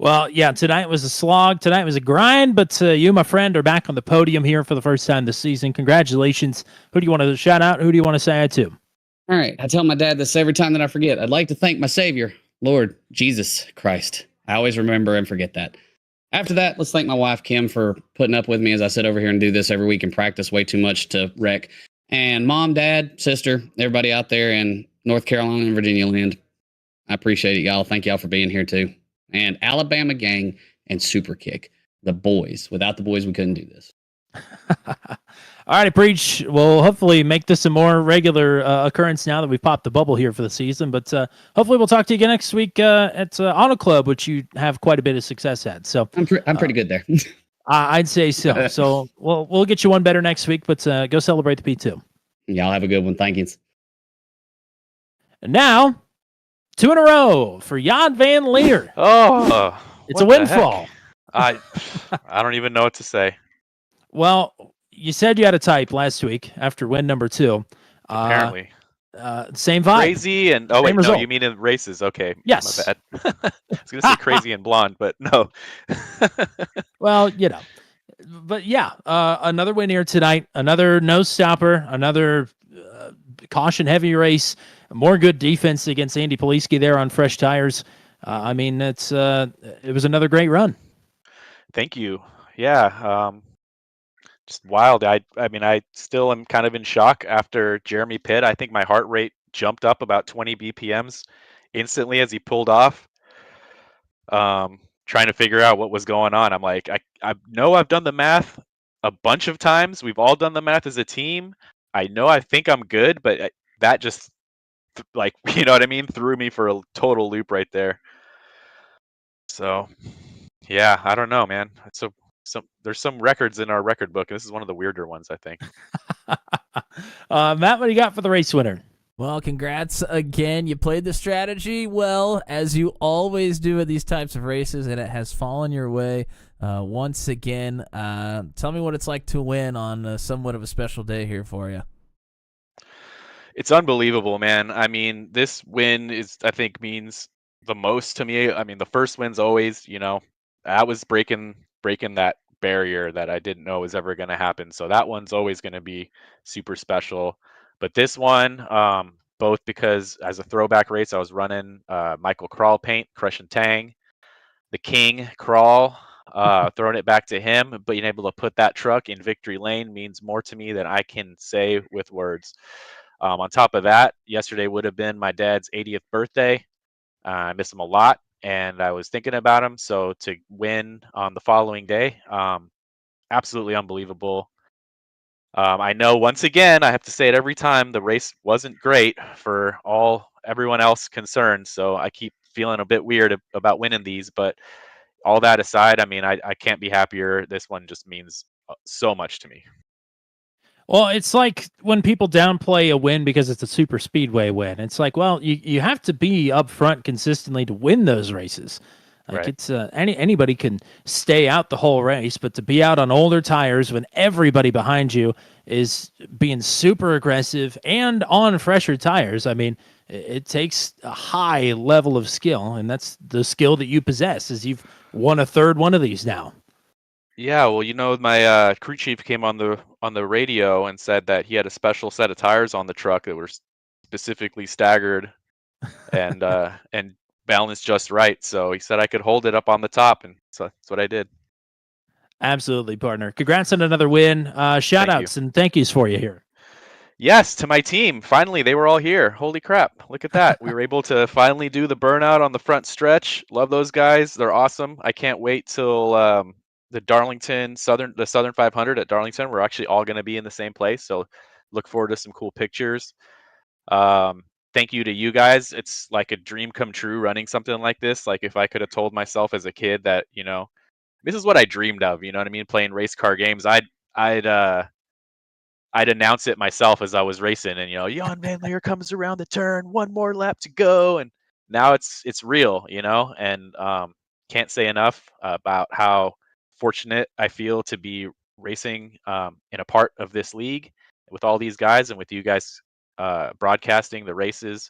Well, yeah, tonight was a slog. Tonight was a grind, but you, my friend, are back on the podium here for the first time this season. Congratulations. Who do you want to shout out? Who do you want to say hi to? All right. I tell my dad this every time that I forget. I'd like to thank my Savior, Lord Jesus Christ. I always remember and forget that. After that, let's thank my wife, Kim, for putting up with me as I sit over here and do this every week and practice way too much to wreck. And Mom, Dad, sister, everybody out there in North Carolina and Virginia land. I appreciate it, y'all. Thank y'all for being here, too. And Alabama Gang and Super Kick, the boys. Without the boys, we couldn't do this. All right, Preach. We'll hopefully make this a more regular occurrence now that we've popped the bubble here for the season. But hopefully we'll talk to you again next week at Auto Club, which you have quite a bit of success at. So I'm pretty good there. I'd say so. So we'll get you one better next week, but go celebrate the P2. Y'all have a good one. Thank you. And now, 2 in a row for Jan Van Leer. Oh, it's a windfall. I don't even know what to say. Well, you said you had a type last week after win number 2. Apparently. Same vibe. Crazy and no, you mean in races? Okay. Yes. My bad. I was gonna say crazy and blonde, but no. Well, but yeah, another win here tonight. Another no stopper. Another caution heavy race. More good defense against Andy Poliski there on fresh tires. I mean, it was another great run. Thank you. Yeah. Just wild. I mean, I still am kind of in shock after Jeremy Pitt. I think my heart rate jumped up about 20 BPMs instantly as he pulled off. Trying to figure out what was going on. I'm like, I know I've done the math a bunch of times. We've all done the math as a team. I know I think I'm good, but that just, like, you know what I mean? Threw me for a total loop right there. So, yeah, I don't know, man. There's some records in our record book, and this is one of the weirder ones, I think. Matt, what do you got for the race winner? Well, congrats again. You played the strategy well, as you always do at these types of races, and it has fallen your way once again. Tell me what it's like to win on somewhat of a special day here for you. It's unbelievable, man. I mean, this win I think means the most to me. I mean, the first win's always, that was breaking that barrier that I didn't know was ever going to happen. So that one's always going to be super special. But this one, both because as a throwback race, I was running Michael Crawl paint, Crush and Tang, the King Crawl, throwing it back to him. But being able to put that truck in victory lane means more to me than I can say with words. On top of that, yesterday would have been my dad's 80th birthday. I miss him a lot, and I was thinking about him. So to win on the following day, absolutely unbelievable. I know, once again, I have to say it every time, the race wasn't great for everyone else concerned. So I keep feeling a bit weird about winning these. But all that aside, I mean, I can't be happier. This one just means so much to me. Well, it's like when people downplay a win because it's a super speedway win. It's like, well, you have to be up front consistently to win those races. Like, right. It's anybody can stay out the whole race, but to be out on older tires when everybody behind you is being super aggressive and on fresher tires, I mean, it takes a high level of skill, and that's the skill that you possess, as you've won a third one of these now. Yeah, well, my crew chief came on the radio and said that he had a special set of tires on the truck that were specifically staggered and balanced just right. So he said I could hold it up on the top, and so that's what I did. Absolutely, partner. Congrats on another win. Shout outs and thank yous for you here. Yes, to my team. Finally, they were all here. Holy crap. Look at that. We were able to finally do the burnout on the front stretch. Love those guys. They're awesome. I can't wait till the Southern 500 at Darlington. We're actually all going to be in the same place. So look forward to some cool pictures. Thank you to you guys. It's like a dream come true running something like this. Like if I could have told myself as a kid that, this is what I dreamed of, you know what I mean? Playing race car games. I'd announce it myself as I was racing, and Jan Van Leer comes around the turn, one more lap to go, and now it's real, and can't say enough about how fortunate I feel to be racing in a part of this league with all these guys and with you guys broadcasting the races.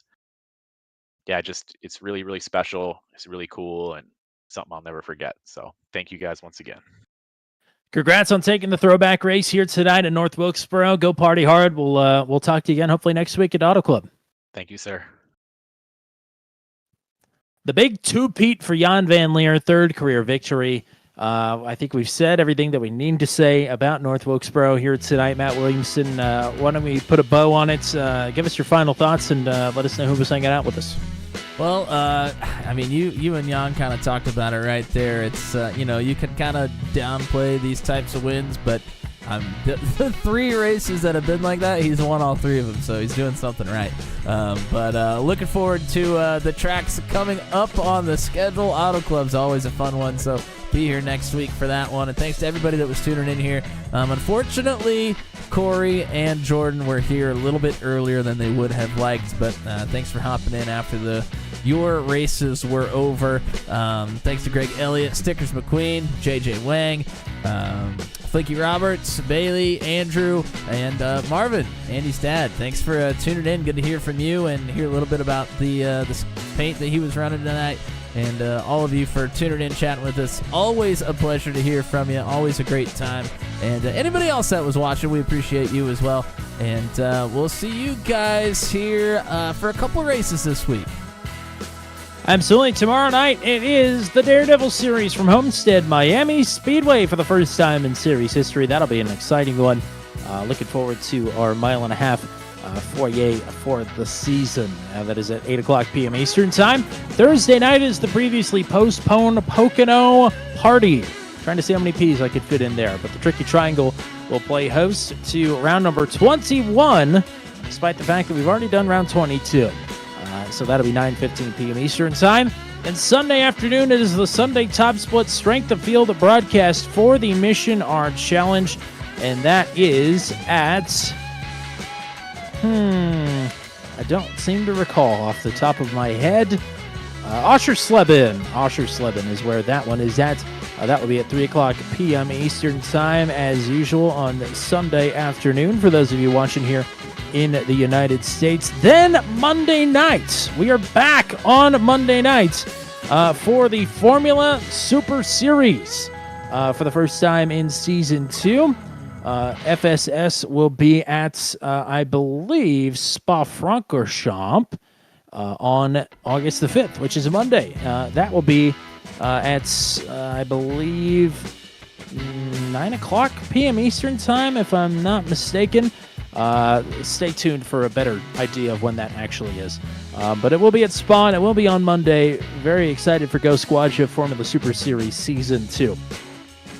Yeah, it's really, really special. It's really cool and something I'll never forget. So thank you guys once again. Congrats on taking the throwback race here tonight at North Wilkesboro. Go party hard. We'll talk to you again hopefully next week at Auto Club. Thank you, sir. The big two-peat for Jan Van Leer, third career victory. I think we've said everything that we need to say about North Wilkesboro here tonight. Matt Williamson, why don't we put a bow on it? Give us your final thoughts and let us know who was hanging out with us. Well, you and Jan kind of talked about it right there. It's, you can kind of downplay these types of wins, but the 3 races that have been like that, he's won all 3 of them, so he's doing something right. But looking forward to the tracks coming up on the schedule. Auto Club's always a fun one, so be here next week for that one. And thanks to everybody that was tuning in here. Unfortunately, Corey and Jordan were here a little bit earlier than they would have liked, but thanks for hopping in after your races were over. Thanks to Greg Elliott, Stickers McQueen, JJ Wang, Flinky Roberts, Bailey, Andrew, and Marvin, Andy's dad. Thanks for tuning in. Good to hear from you and hear a little bit about the paint that he was running tonight. And all of you for tuning in, chatting with us. Always a pleasure to hear from you. Always a great time. And anybody else that was watching, we appreciate you as well. And we'll see you guys here for a couple races this week. Absolutely. Tomorrow night, it is the Daredevil Series from Homestead Miami Speedway for the first time in series history. That'll be an exciting one. Looking forward to our 1.5 mile foyer for the season. That is at 8 o'clock p.m. Eastern Time. Thursday night is the previously postponed Pocono Party. Trying to see how many P's I could fit in there, but the Tricky Triangle will play host to round number 21, despite the fact that we've already done round 22. So that'll be 9:15 p.m. Eastern Time. And Sunday afternoon, it is the Sunday Top Split Strength of Field broadcast for the Mission Art Challenge, and that is at... I don't seem to recall off the top of my head. Oschersleben is where that one is at. That will be at 3 o'clock p.m. Eastern Time, as usual, on Sunday afternoon, for those of you watching here in the United States. Then Monday night, we are back on Monday nights for the Formula Super Series for the first time in Season 2. FSS will be at, I believe, Spa-Francorchamps on August the 5th, which is a Monday. That will be at, I believe, 9 o'clock p.m. Eastern Time, if I'm not mistaken. Stay tuned for a better idea of when that actually is. But it will be at Spa, and it will be on Monday. Very excited for Go Squadja Formula Super Series Season 2.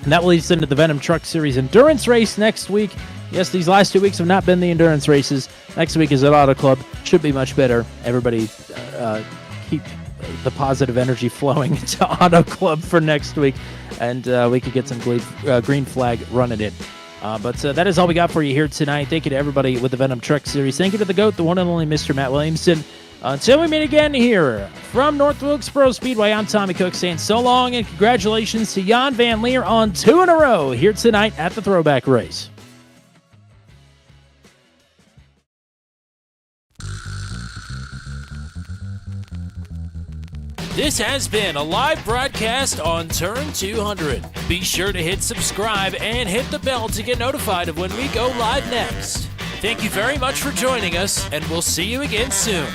And that will lead us into the Venom Truck Series Endurance Race next week. Yes, these last 2 weeks have not been the endurance races. Next week is at Auto Club. Should be much better. Everybody keep the positive energy flowing into Auto Club for next week, and we could get some green flag running in. But that is all we got for you here tonight. Thank you to everybody with the Venom Truck Series. Thank you to the GOAT, the one and only Mr. Matt Williamson. Until we meet again here from North Wilkesboro Speedway, I'm Tommy Cook saying so long, and congratulations to Jan Van Leer on 2 in a row here tonight at the Throwback Race. This has been a live broadcast on Turn 200. Be sure to hit subscribe and hit the bell to get notified of when we go live next. Thank you very much for joining us, and we'll see you again soon.